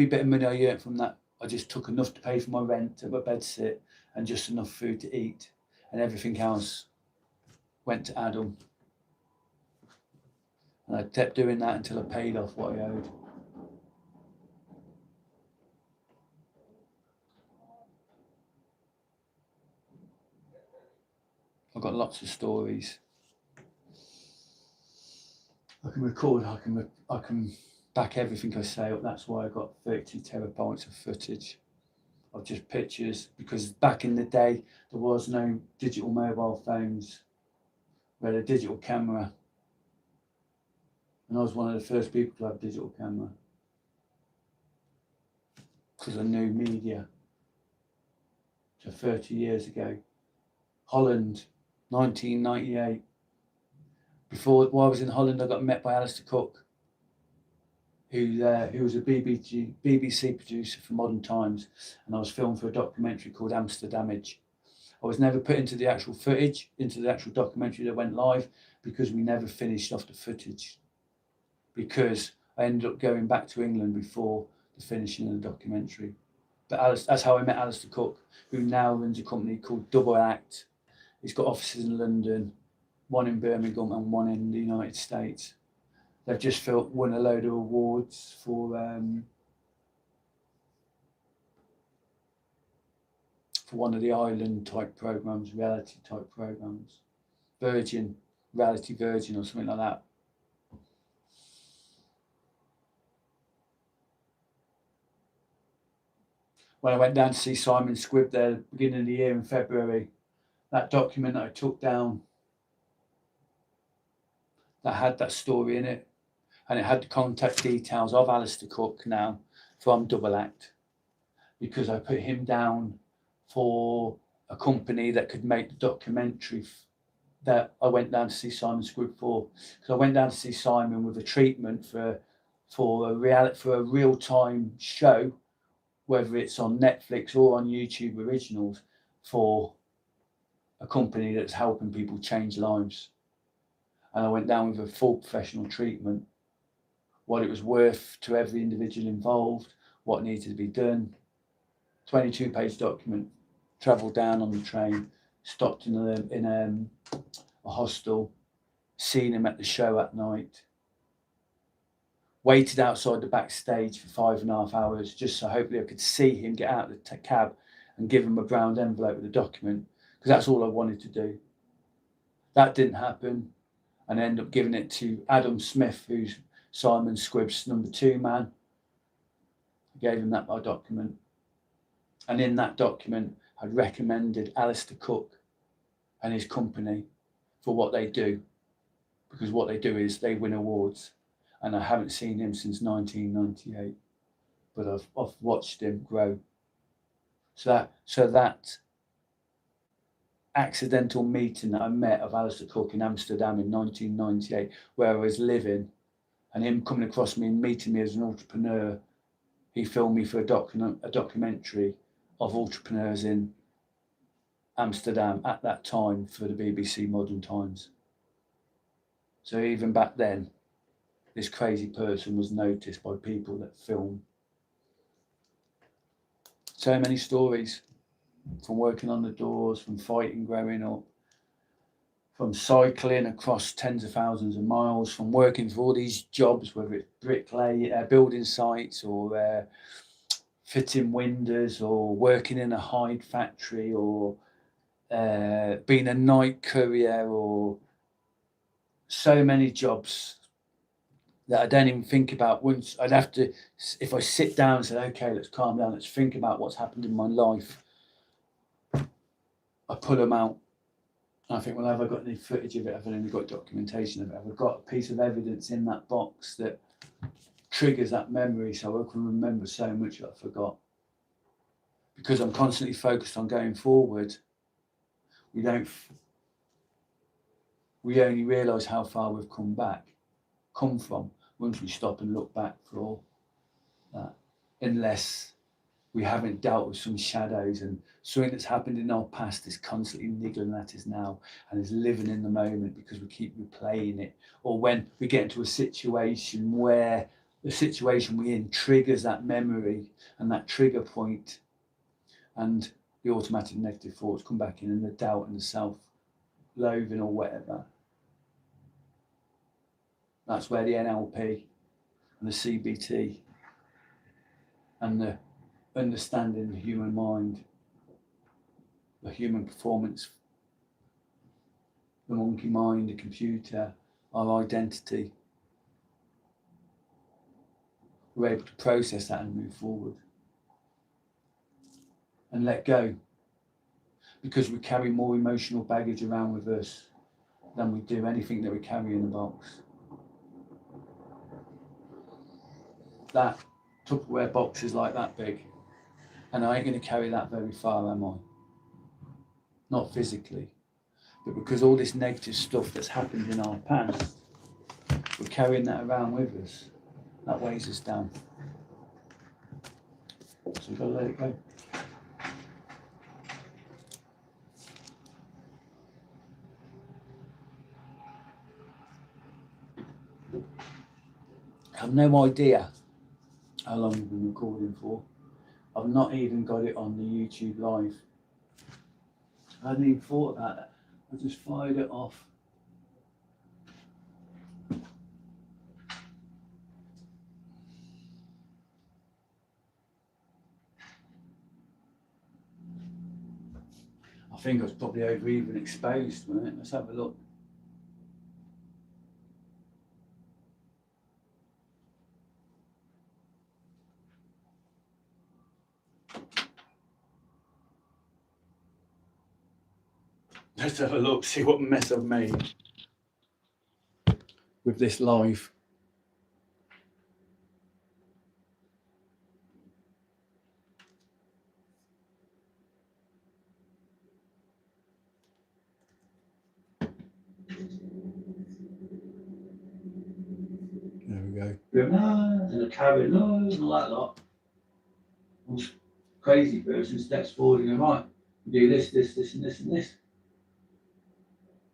bit of money I earned from that, I just took enough to pay for my rent, my bed sit, and just enough food to eat, and everything else went to Adam. And I kept doing that until I paid off what I owed. I've got lots of stories. I can record, I can back everything I say up. That's why I got 32 terabytes of footage of just pictures, because back in the day there was no digital mobile phones. We had a digital camera, and I was one of the first people to have a digital camera because I knew media. So 30 years ago, Holland, 1998. While I was in Holland, I got met by Alistair Cook, who was a BBC producer for Modern Times, and I was filmed for a documentary called Amsterdamage. I was never put into the actual footage, into the actual documentary that went live, because we never finished off the footage, because I ended up going back to England before the finishing of the documentary. But that's how I met Alistair Cook, who now runs a company called Double Act. He's got offices in London, one in Birmingham and one in the United States. They've just won a load of awards for one of the island type programs, reality type programs, Reality Virgin or something like that. When I went down to see Simon Squibb there at the beginning of the year in February, that document that I took down, that had that story in it, and it had the contact details of Alistair Cook now from Double Act, because I put him down for a company that could make the documentary that I went down to see Simon Squibb for. Because I went down to see Simon with a treatment for a real-time show, whether it's on Netflix or on YouTube Originals, for a company that's helping people change lives. And I went down with a full professional treatment, what it was worth to every individual involved, what needed to be done. 22-page document. Travelled down on the train, stopped in a hostel, seen him at the show at night, waited outside the backstage for 5.5 hours, just so hopefully I could see him get out of the cab and give him a brown envelope with a document, because that's all I wanted to do. That didn't happen, and I ended up giving it to Adam Smith, who's Simon Squibb's number 2 man. I gave him that document, and in that document I'd recommended Alistair Cook and his company for what they do, because what they do is they win awards, and I haven't seen him since 1998. but I've watched him grow. So that accidental meeting that I met of Alistair Cook in Amsterdam in 1998, where I was living, and him coming across me and meeting me as an entrepreneur, he filmed me for a documentary of entrepreneurs in Amsterdam at that time for the BBC Modern Times. So even back then, this crazy person was noticed by people that film. So many stories, from working on the doors, from fighting growing up, from cycling across tens of thousands of miles, from working for all these jobs, whether it's bricklay, building sites, or fitting windows, or working in a hide factory, or being a night courier, or so many jobs that I don't even think about. Once I'd have to, if I sit down and say, okay, let's calm down, let's think about what's happened in my life, I pull them out. And I think, well, have I got any footage of it? Have I only got documentation of it? Have I got a piece of evidence in that box that triggers that memory so I can remember so much that I forgot? Because I'm constantly focused on going forward, we only realise how far we've come from once we stop and look back for all that, unless we haven't dealt with some shadows and something that's happened in our past is constantly niggling at us now and is living in the moment because we keep replaying it. Or when we get into a situation where the situation we're in triggers that memory and that trigger point, and the automatic negative thoughts come back in, and the doubt and the self-loathing or whatever. That's where the NLP and the CBT and the understanding the human mind, the human performance, the monkey mind, the computer, our identity, we're able to process that and move forward and let go, because we carry more emotional baggage around with us than we do anything that we carry in the box. That Tupperware box is like that big, and I ain't going to carry that very far, am I? Not physically, but because all this negative stuff that's happened in our past, we're carrying that around with us. That weighs us down. So we've got to let it go. I have no idea how long we've been recording for. I've not even got it on the YouTube live. I hadn't even thought about that. I just fired it off. I think I was probably over even exposed, wasn't it? Let's have a look. Let's have a look, see what mess I've made with this live. There we go. And a carry and all that lot. Those crazy person steps forward and go, right, do this, this, this, and this, and this.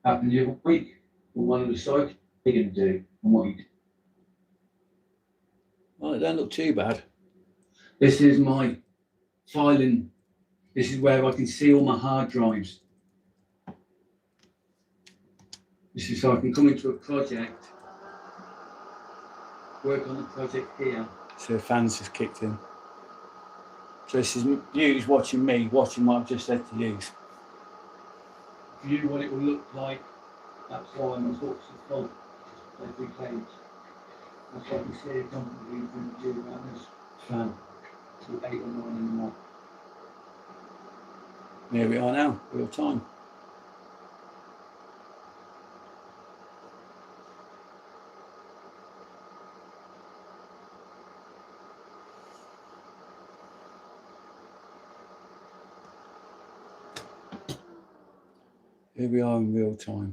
Happened the other week. Or one of the sites, what are you going to do? And what you do? Well, it don't look too bad. This is my filing. This is where I can see all my hard drives. This is so I can come into a project, work on the project here. So the fans just kicked in. So this is you watching me, watching what I've just said to you. View what it will look like. That's why my books are full. Every page. That's why we see it constantly from the view around this fan till 8 or 9 in the morning. Here we are now, real time. Here we are in real time.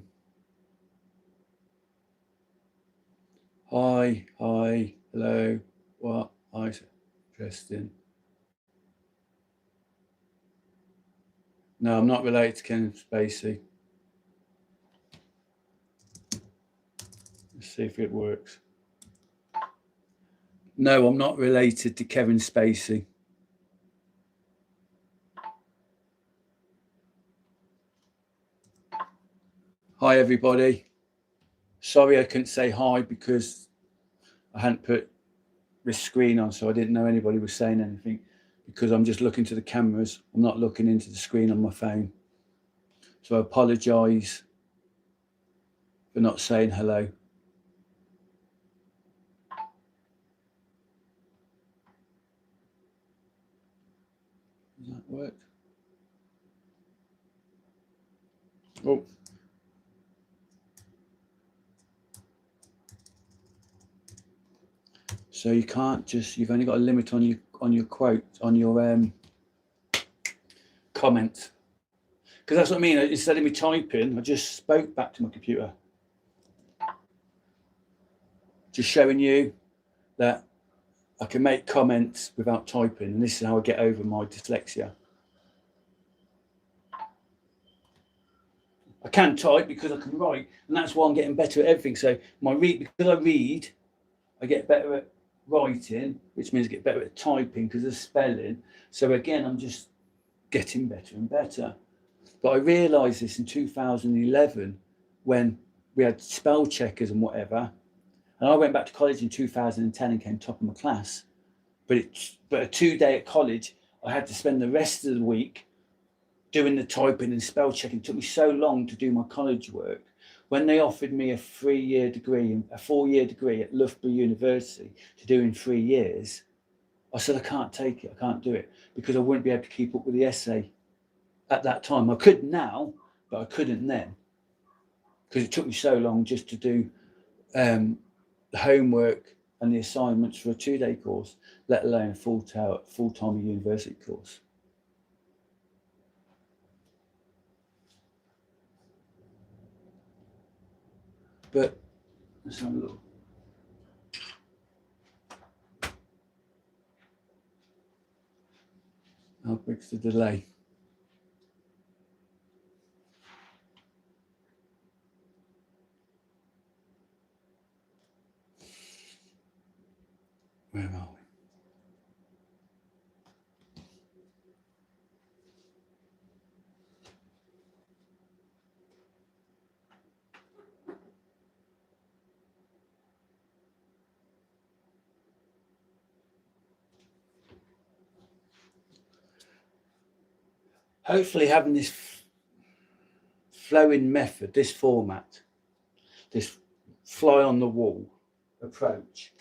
Hi, hello, what? Interesting. No, I'm not related to Kevin Spacey. Let's see if it works. No, I'm not related to Kevin Spacey. Hi, everybody. Sorry I couldn't say hi because I hadn't put this screen on, so I didn't know anybody was saying anything because I'm just looking to the cameras. I'm not looking into the screen on my phone. So I apologise for not saying hello. Does that work? Oh. So you can't just, you've only got a limit on your quote, on your comment. Because that's what I mean. Instead of me typing, I just spoke back to my computer. Just showing you that I can make comments without typing. And this is how I get over my dyslexia. I can type because I can write. And that's why I'm getting better at everything. So because I read, I get better at writing, which means I get better at typing because of spelling. So again, I'm just getting better and better. But I realised this in 2011 when we had spell checkers and whatever. And I went back to college in 2010 and came top of my class. But a 2-day at college, I had to spend the rest of the week doing the typing and spell checking. It took me so long to do my college work. When they offered me a 4-year degree at Loughborough University to do in 3 years, I said, I can't take it. I can't do it because I wouldn't be able to keep up with the essay at that time. I could now, but I couldn't then because it took me so long just to do the homework and the assignments for a 2-day course, let alone a full-time university course. But let's have a look. How big's the delay? Where are we? Hopefully having this flowing method, this format, this fly on the wall approach,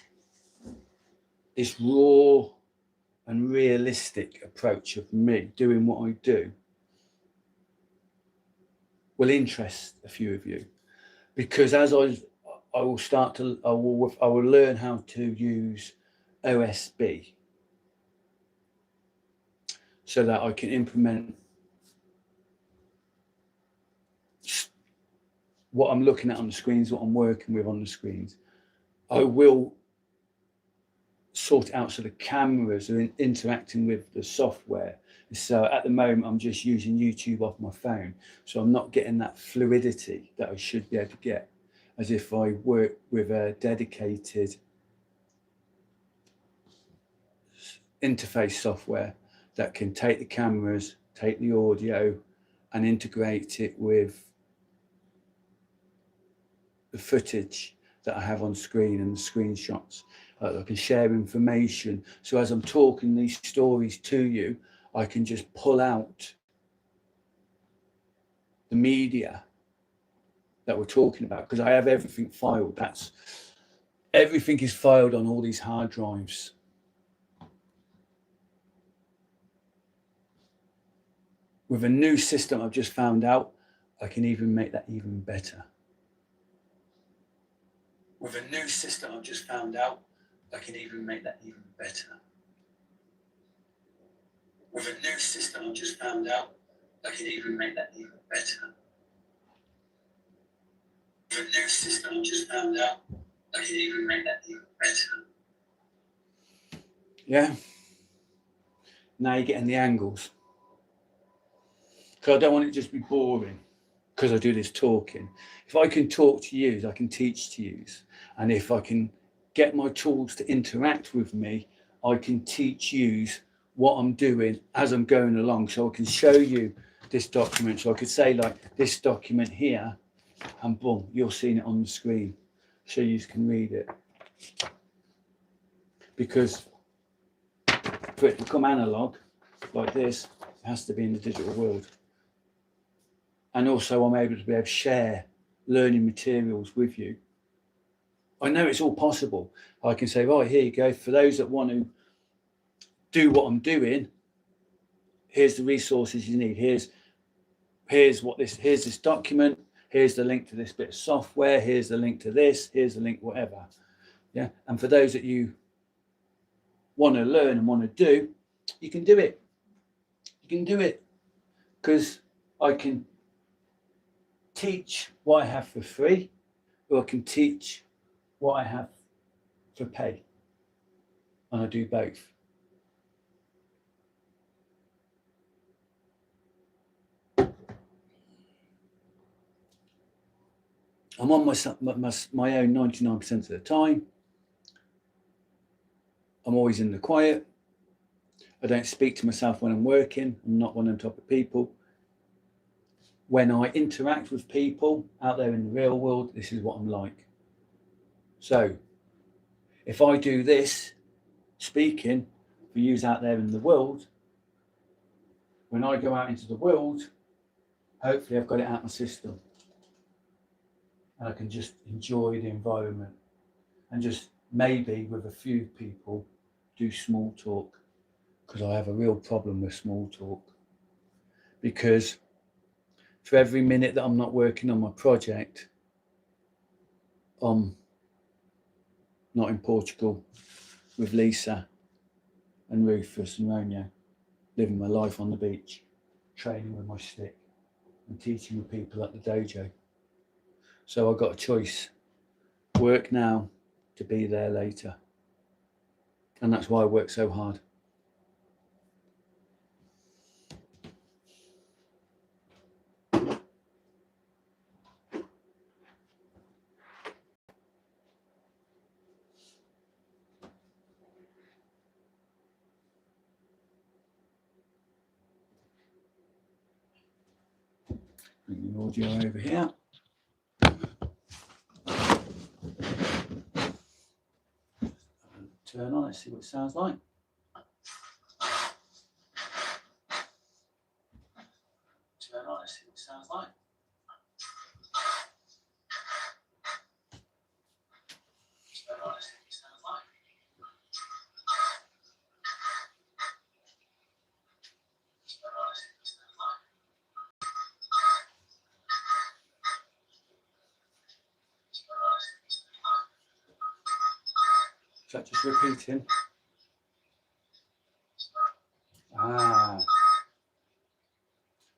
this raw and realistic approach of me doing what I do will interest a few of you, because as I will learn how to use OSB so that I can implement what I'm looking at on the screens, what I'm working with on the screens. I will sort it out so the cameras are interacting with the software. So at the moment, I'm just using YouTube off my phone. So I'm not getting that fluidity that I should be able to get as if I work with a dedicated interface software that can take the cameras, take the audio and integrate it with the footage that I have on screen and the screenshots. I can share information. So as I'm talking these stories to you, I can just pull out the media that we're talking about because I have everything filed. Everything is filed on all these hard drives. With a new system I've just found out, I can even make that even better. With a new system I've just found out, I can even make that even better. With a new system I've just found out, I can even make that even better. The new system I just found out. I didn't even make that even better. Yeah. Now you're getting the angles. Because I don't want it to just be boring. Because I do this talking. If I can talk to you, I can teach to you. And if I can get my tools to interact with me, I can teach you what I'm doing as I'm going along. So I can show you this document. So I could say like this document here, and boom, you're seeing it on the screen. So you can read it. Because for it to become analog like this, it has to be in the digital world. And also I'm able to share learning materials with you. I know it's all possible. I can say, right, here you go. For those that want to do what I'm doing, here's the resources you need. Here's this document. Here's the link to this bit of software. Here's the link to this. Here's the link, whatever. Yeah. And for those that you want to learn and want to do, you can do it. You can do it because I can teach what I have for free, or I can teach what I have for pay. And I do both. I'm on my own 99% of the time. I'm always in the quiet. I don't speak to myself when I'm working. I'm not one on top of people. When I interact with people out there in the real world, this is what I'm like. So if I do this, speaking for you out there in the world, when I go out into the world, hopefully I've got it out my system. And I can just enjoy the environment and just maybe with a few people do small talk, because I have a real problem with small talk. Because for every minute that I'm not working on my project, I'm not in Portugal with Lisa and Rufus and Romeo, living my life on the beach, training with my stick and teaching the people at the dojo. So I've got a choice: work now to be there later. And that's why I work so hard. Bring the audio over here. Turn on, let's see what it sounds like. Turn on, let's see what it sounds like. Turn on, let's see what it sounds like. Turn on, let's see what it sounds like. Turn on, let's see what it sounds like. Is that just repeating?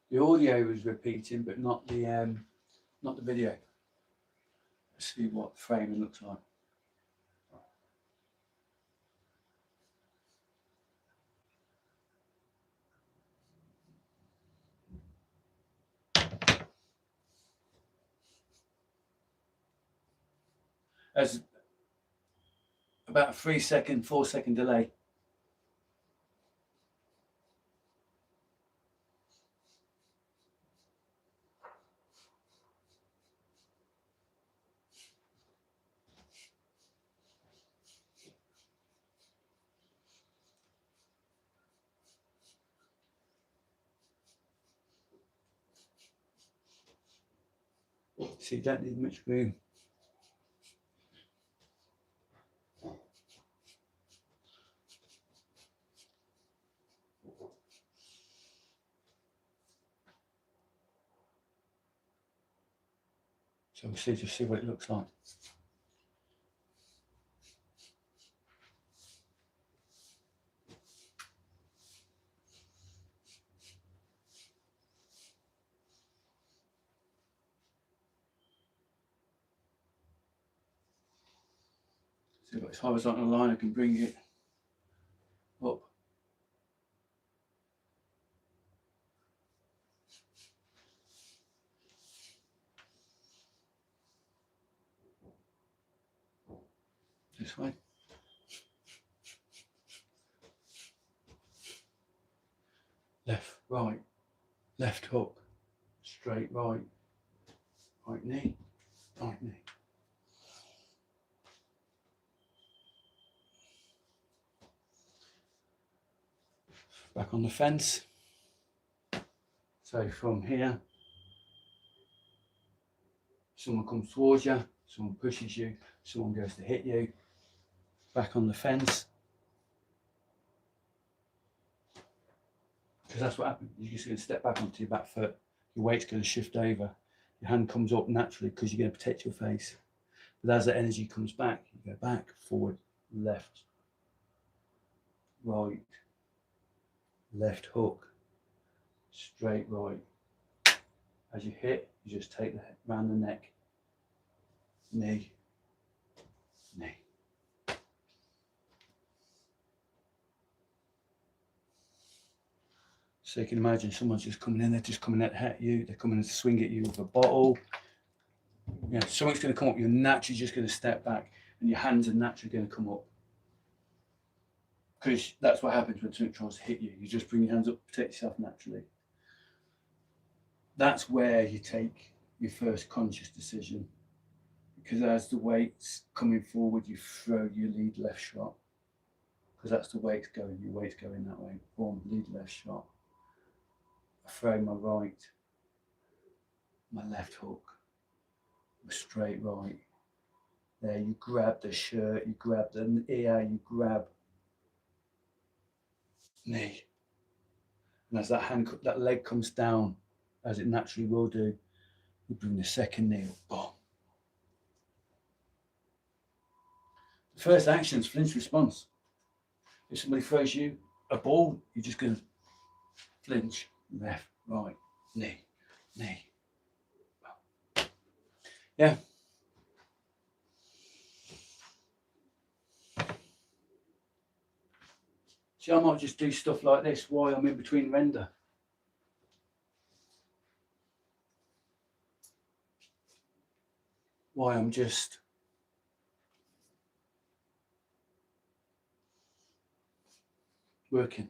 The audio is repeating, but not the video. Let's see what framing looks like. There's about a 3 second, 4 second delay. So you don't need much room. So we'll just see what it looks like. So if it's horizontal line, I can bring it up. This way. Left, right, left hook, straight right, right knee, right knee. Back on the fence. So from here, someone comes towards you, someone pushes you, someone goes to hit you. Back on the fence. Because that's what happens. You're just going to step back onto your back foot. Your weight's going to shift over. Your hand comes up naturally because you're going to protect your face. But as the energy comes back, you go back, forward, left, right, left hook, straight right. As you hit, you just take the head round the neck, knee, knee. So you can imagine someone's just coming in, they're just coming at you, they're coming to swing at you with a bottle. You know, something's going to come up, you're naturally just going to step back and your hands are naturally going to come up. Because that's what happens when something tries to hit you. You just bring your hands up, protect yourself naturally. That's where you take your first conscious decision. Because as the weight's coming forward, you throw your lead left shot. Because that's the way it's going, your weight's going that way. Boom, lead left shot. I throw my right, my left hook, my straight right. There, you grab the shirt, you grab the ear, you grab knee. And as that leg comes down, as it naturally will do, you bring the second knee up, boom. The first action is flinch response. If somebody throws you a ball, you're just going to flinch, left, right, knee, knee. Yeah. See, I might just do stuff like this while I'm in between render. Why I'm just working.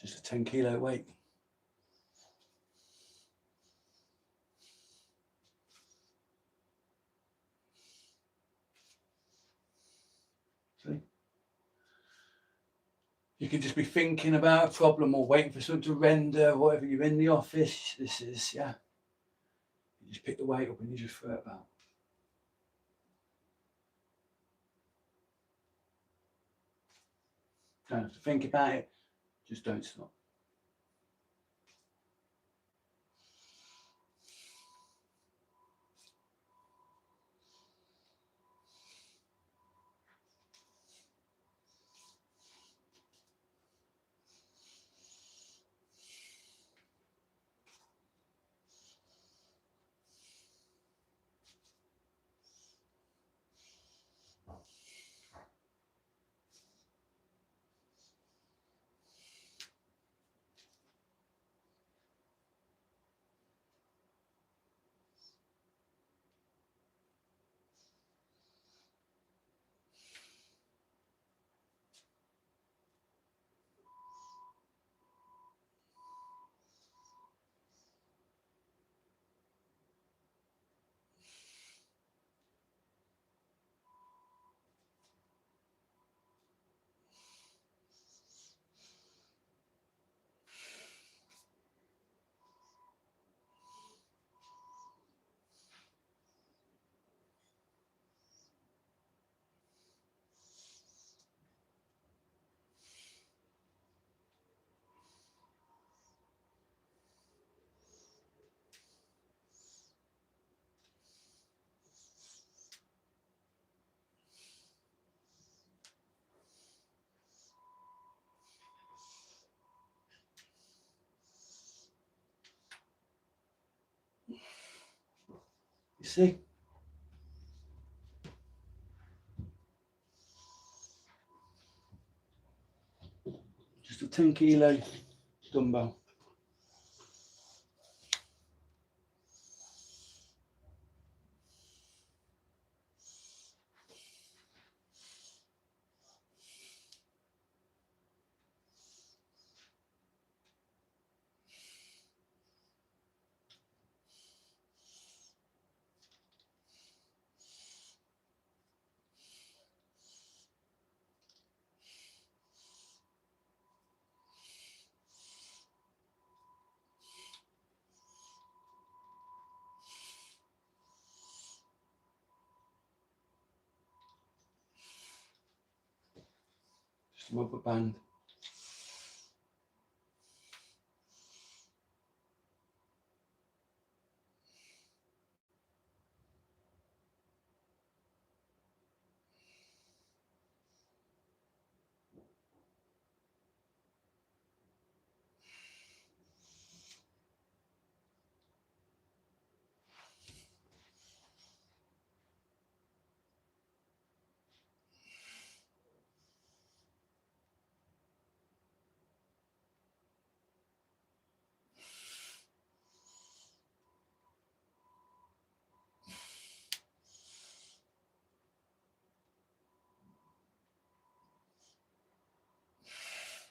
Just a 10 kilo weight. See? You can just be thinking about a problem or waiting for something to render, or whatever. You're in the office. This is, yeah. You just pick the weight up and you just throw it about. Don't have to think about it. Just don't stop. See? Just a 10 kilo dumbbell. Just a rubber band.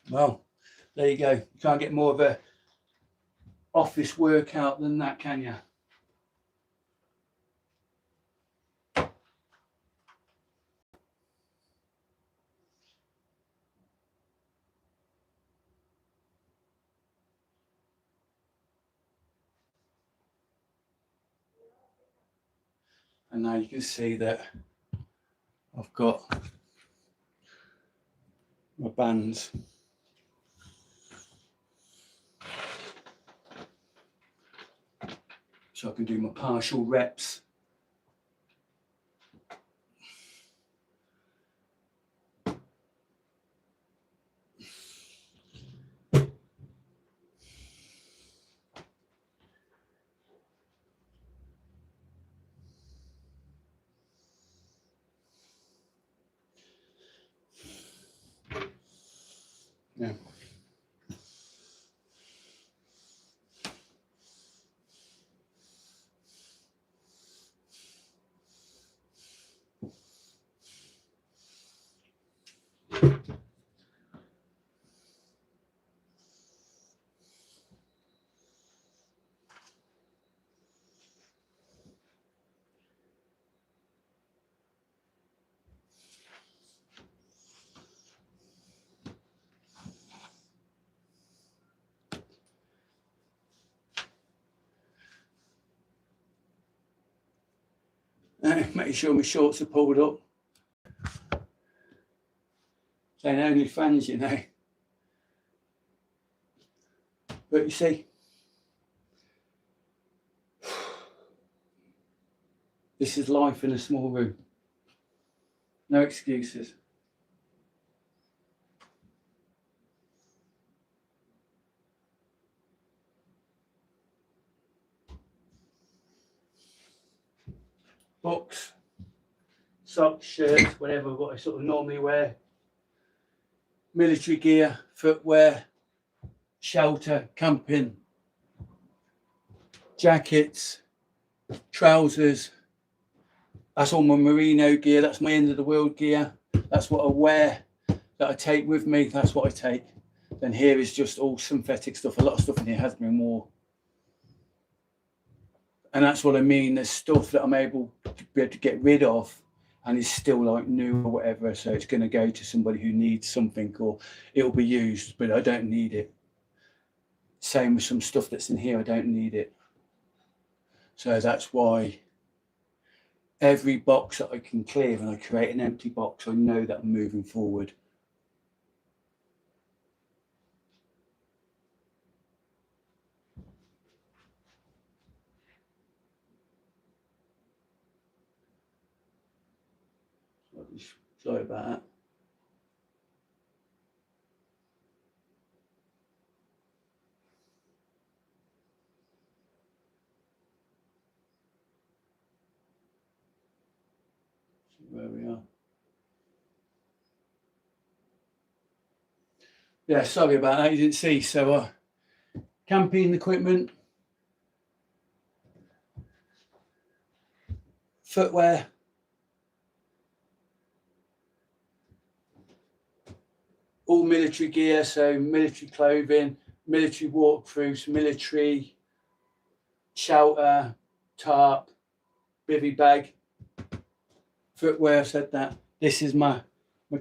Well, there you go. You can't get more of a office workout than that, can you? And now you can see that I've got my bands. So I can do my partial reps. Yeah. Making sure my shorts are pulled up. Saying only fans, you know. But you see, this is life in a small room. No excuses. Books, socks, shirts, whatever, what I sort of normally wear. Military gear, footwear, shelter, camping, jackets, trousers. That's all my merino gear. That's my end of the world gear. That's what I wear, that I take with me. That's what I take. Then here is just all synthetic stuff. A lot of stuff in here has been worn. And that's what I mean. There's stuff that I'm able to get rid of and is still like new or whatever. So it's going to go to somebody who needs something, or it'll be used, but I don't need it. Same with some stuff that's in here. I don't need it. So that's why every box that I can clear and I create an empty box, I know that I'm moving forward. Sorry about that. Where we are. Yeah, sorry about that, you didn't see. So camping equipment, footwear, all military gear, so military clothing, military waterproofs, military shelter, tarp, bivy bag, footwear. I said that. This is my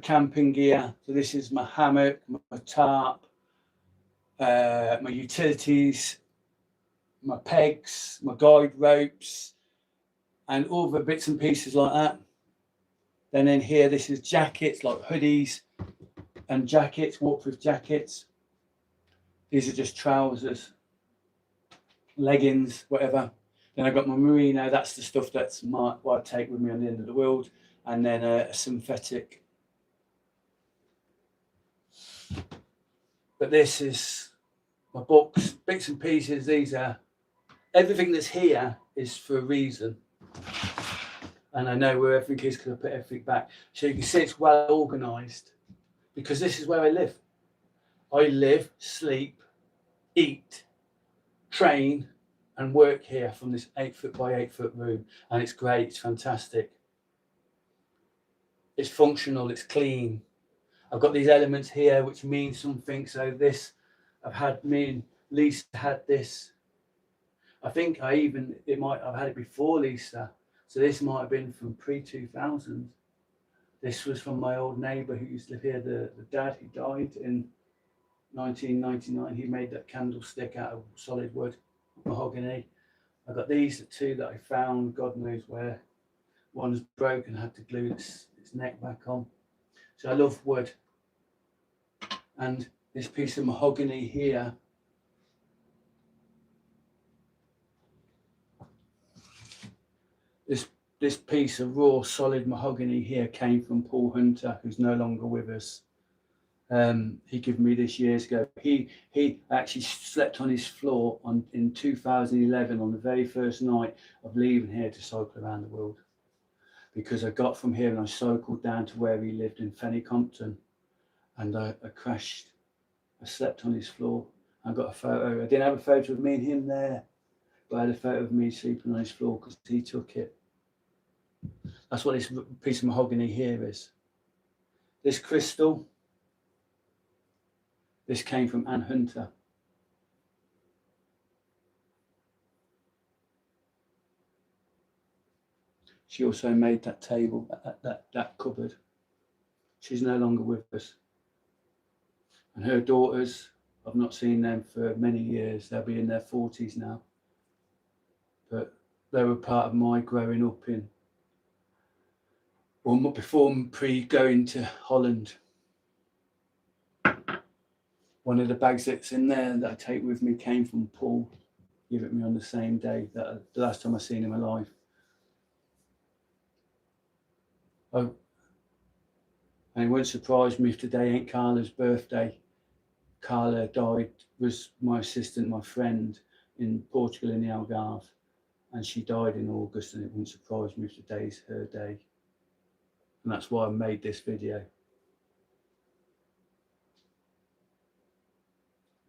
camping gear. So this is my hammock, my tarp, my utilities, my pegs, my guide ropes, and all the bits and pieces like that. Then in here, this is jackets like hoodies and jackets, waterproof jackets. These are just trousers, leggings, whatever. Then I got my merino. That's the stuff that's what I take with me on the end of the world. And then a synthetic. But this is my books, bits and pieces. These are everything that's here is for a reason. And I know where everything is because I put everything back. So you can see it's well organised because this is where I live. I live, sleep, eat, train and work here from this 8-foot by 8-foot room. And it's great, it's fantastic. It's functional, it's clean. I've got these elements here which mean something. So this, me and Lisa had this. I think I've had it before Lisa. So this might have been from pre-2000. This was from my old neighbour who used to live here, the dad who died in 1999. He made that candlestick out of solid wood, mahogany. I got these two that I found, God knows where. One's broken, I had to glue its neck back on. So I love wood. And this piece of mahogany here, this piece of raw solid mahogany here came from Paul Hunter, who's no longer with us. He gave me this years ago. He actually slept on his floor in 2011 on the very first night of leaving here to cycle around the world. Because I got from here and I cycled down to where he lived in Fenny Compton, and I crashed. I slept on his floor. I got a photo. I didn't have a photo of me and him there, but I had a photo of me sleeping on his floor because he took it. That's what this piece of mahogany here is. This crystal, this came from Anne Hunter. She also made that table, that cupboard. She's no longer with us. And her daughters, I've not seen them for many years. They'll be in their 40s now. But they were part of my growing up in, or before going to Holland. One of the bags that's in there that I take with me came from Paul. He gave it me on the same day, the last time I seen him alive. Oh, and it wouldn't surprise me if today ain't Carla's birthday. Carla was my assistant, my friend in Portugal in the Algarve, and she died in August, and it wouldn't surprise me if today's her day. And that's why I made this video.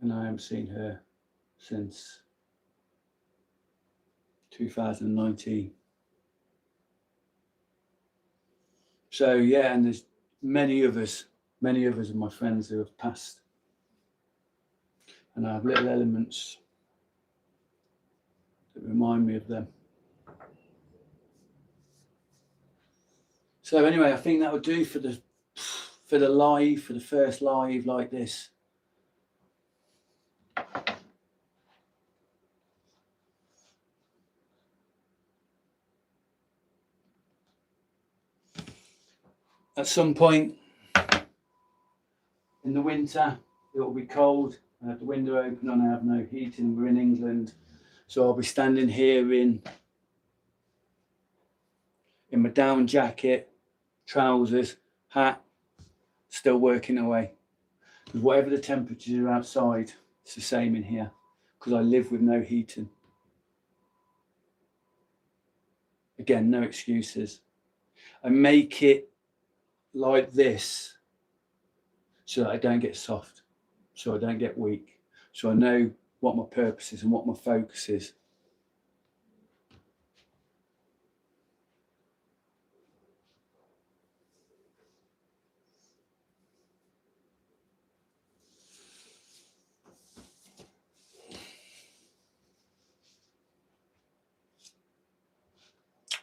And I haven't seen her since 2019. So yeah, and there's many others of my friends who have passed. And I have little elements that remind me of them. So anyway, I think that would do for the first live like this. At some point in the winter, it will be cold. I have the window open and I have no heating. We're in England, so I'll be standing here in my down jacket, trousers, hat, still working away. Because whatever the temperatures are outside, it's the same in here. Because I live with no heating. Again, no excuses. and make it like this so that I don't get soft, so I don't get weak, so I know what my purpose is and what my focus is.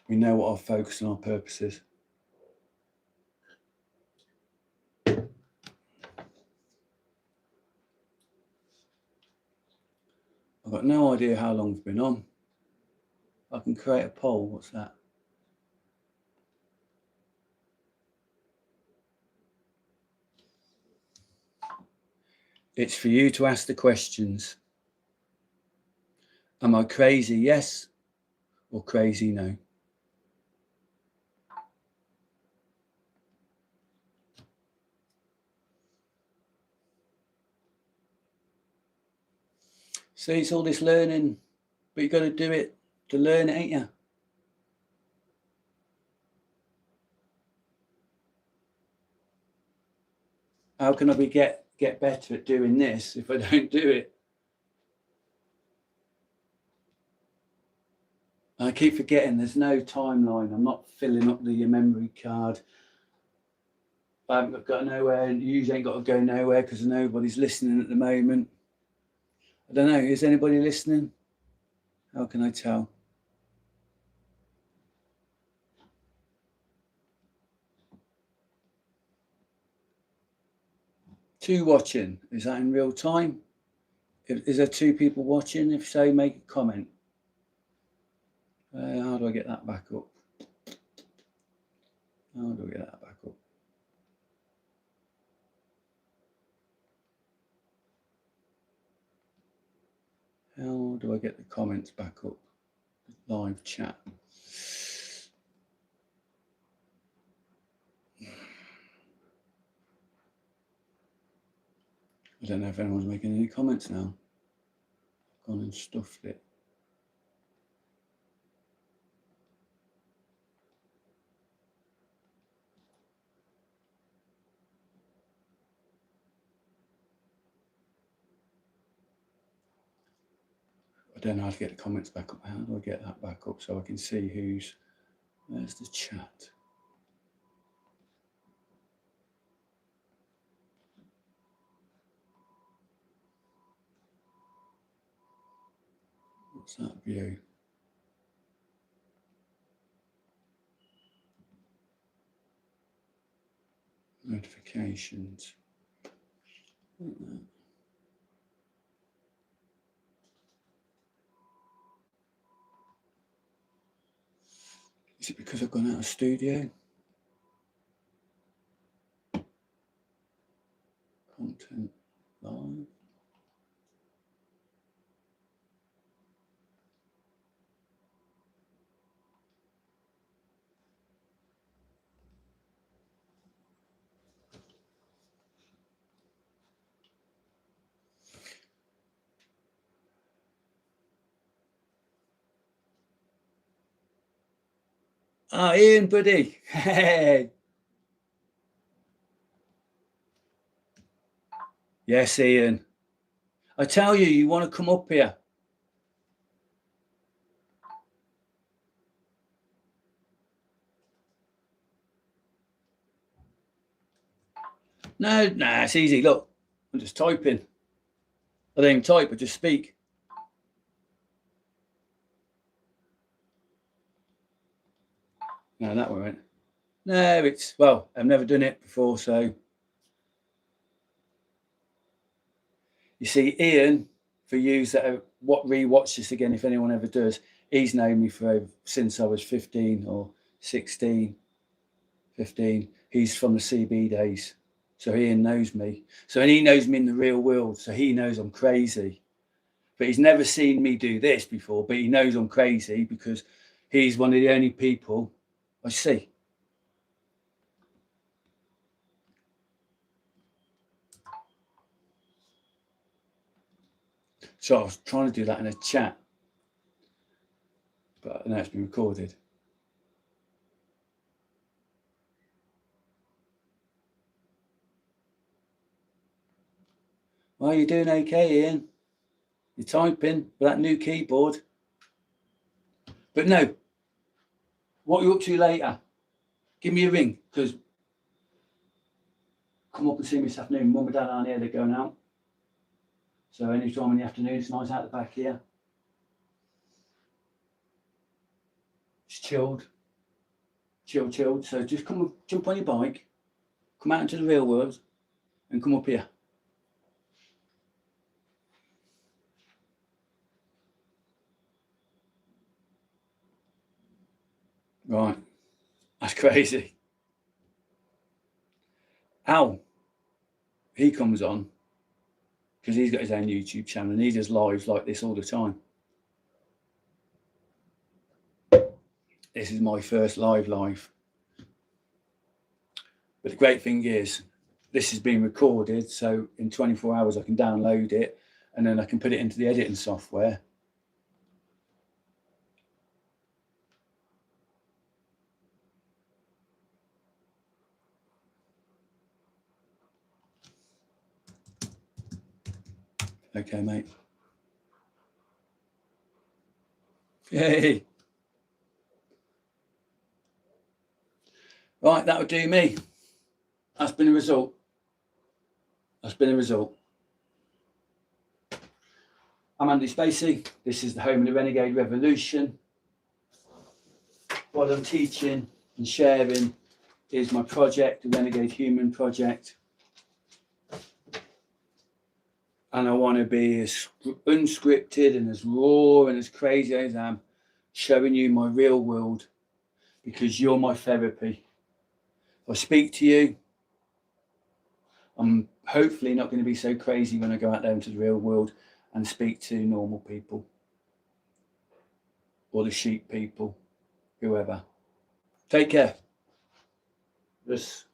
We know what our focus and our purpose is. I've got no idea how long we've been on. I can create a poll. What's that? It's for you to ask the questions. Am I crazy? Yes. Or crazy? No. See, it's all this learning, but you got to do it to learn it, ain't you? How can I get better at doing this if I don't do it? I keep forgetting there's no timeline. I'm not filling up the memory card. I haven't got nowhere, and you ain't got to go nowhere because nobody's listening at the moment. I don't know. Is anybody listening? How can I tell? Two watching. Is that in real time? Is there two people watching? If so, make a comment. How do I get that back up? How do I get that back up? How do I get the comments back up? Live chat. I don't know if anyone's making any comments now. I've gone and stuffed it. I don't know how to get the comments back up. How do I get that back up so I can see who's... There's the chat. What's that view? Notifications. Is it because I've gone out of studio? Content live. Ah, Ian, buddy. Hey. Yes, Ian. I tell you, you want to come up here. No, it's easy. Look, I'm just typing. I don't even type, I just speak. No, that won't. No, it's, well, I've never done it before, so. You see, Ian, for you that are, rewatch this again, if anyone ever does, he's known me since I was 15 or 16, 15. He's from the CB days. So Ian knows me. So, and he knows me in the real world. So he knows I'm crazy. But he's never seen me do this before. But he knows I'm crazy because he's one of the only people I see. So I was trying to do that in a chat. But now it's been recorded. Oh, you're doing okay, Ian. You're typing with that new keyboard. But no, what are you up to later? Give me a ring, because come up and see me this afternoon. Mum and Dad aren't here, they're going out. So any time in the afternoon, it's nice out the back here. It's chilled. Chilled. So just come, jump on your bike, come out into the real world, and come up here. Right. That's crazy. Al, he comes on because he's got his own YouTube channel and he does lives like this all the time. This is my first live. But the great thing is, this has been recorded, so in 24 hours I can download it and then I can put it into the editing software. Okay, mate. Yay. Right, that would do me. That's been the result. I'm Andy Spacey. This is the home of the Renegade Revolution. What I'm teaching and sharing is my project, the Renegade Human Project. And I want to be as unscripted and as raw and as crazy as I am, showing you my real world, because you're my therapy. If I speak to you, I'm hopefully not going to be so crazy when I go out there into the real world and speak to normal people or the sheep people, whoever. Take care. Yes.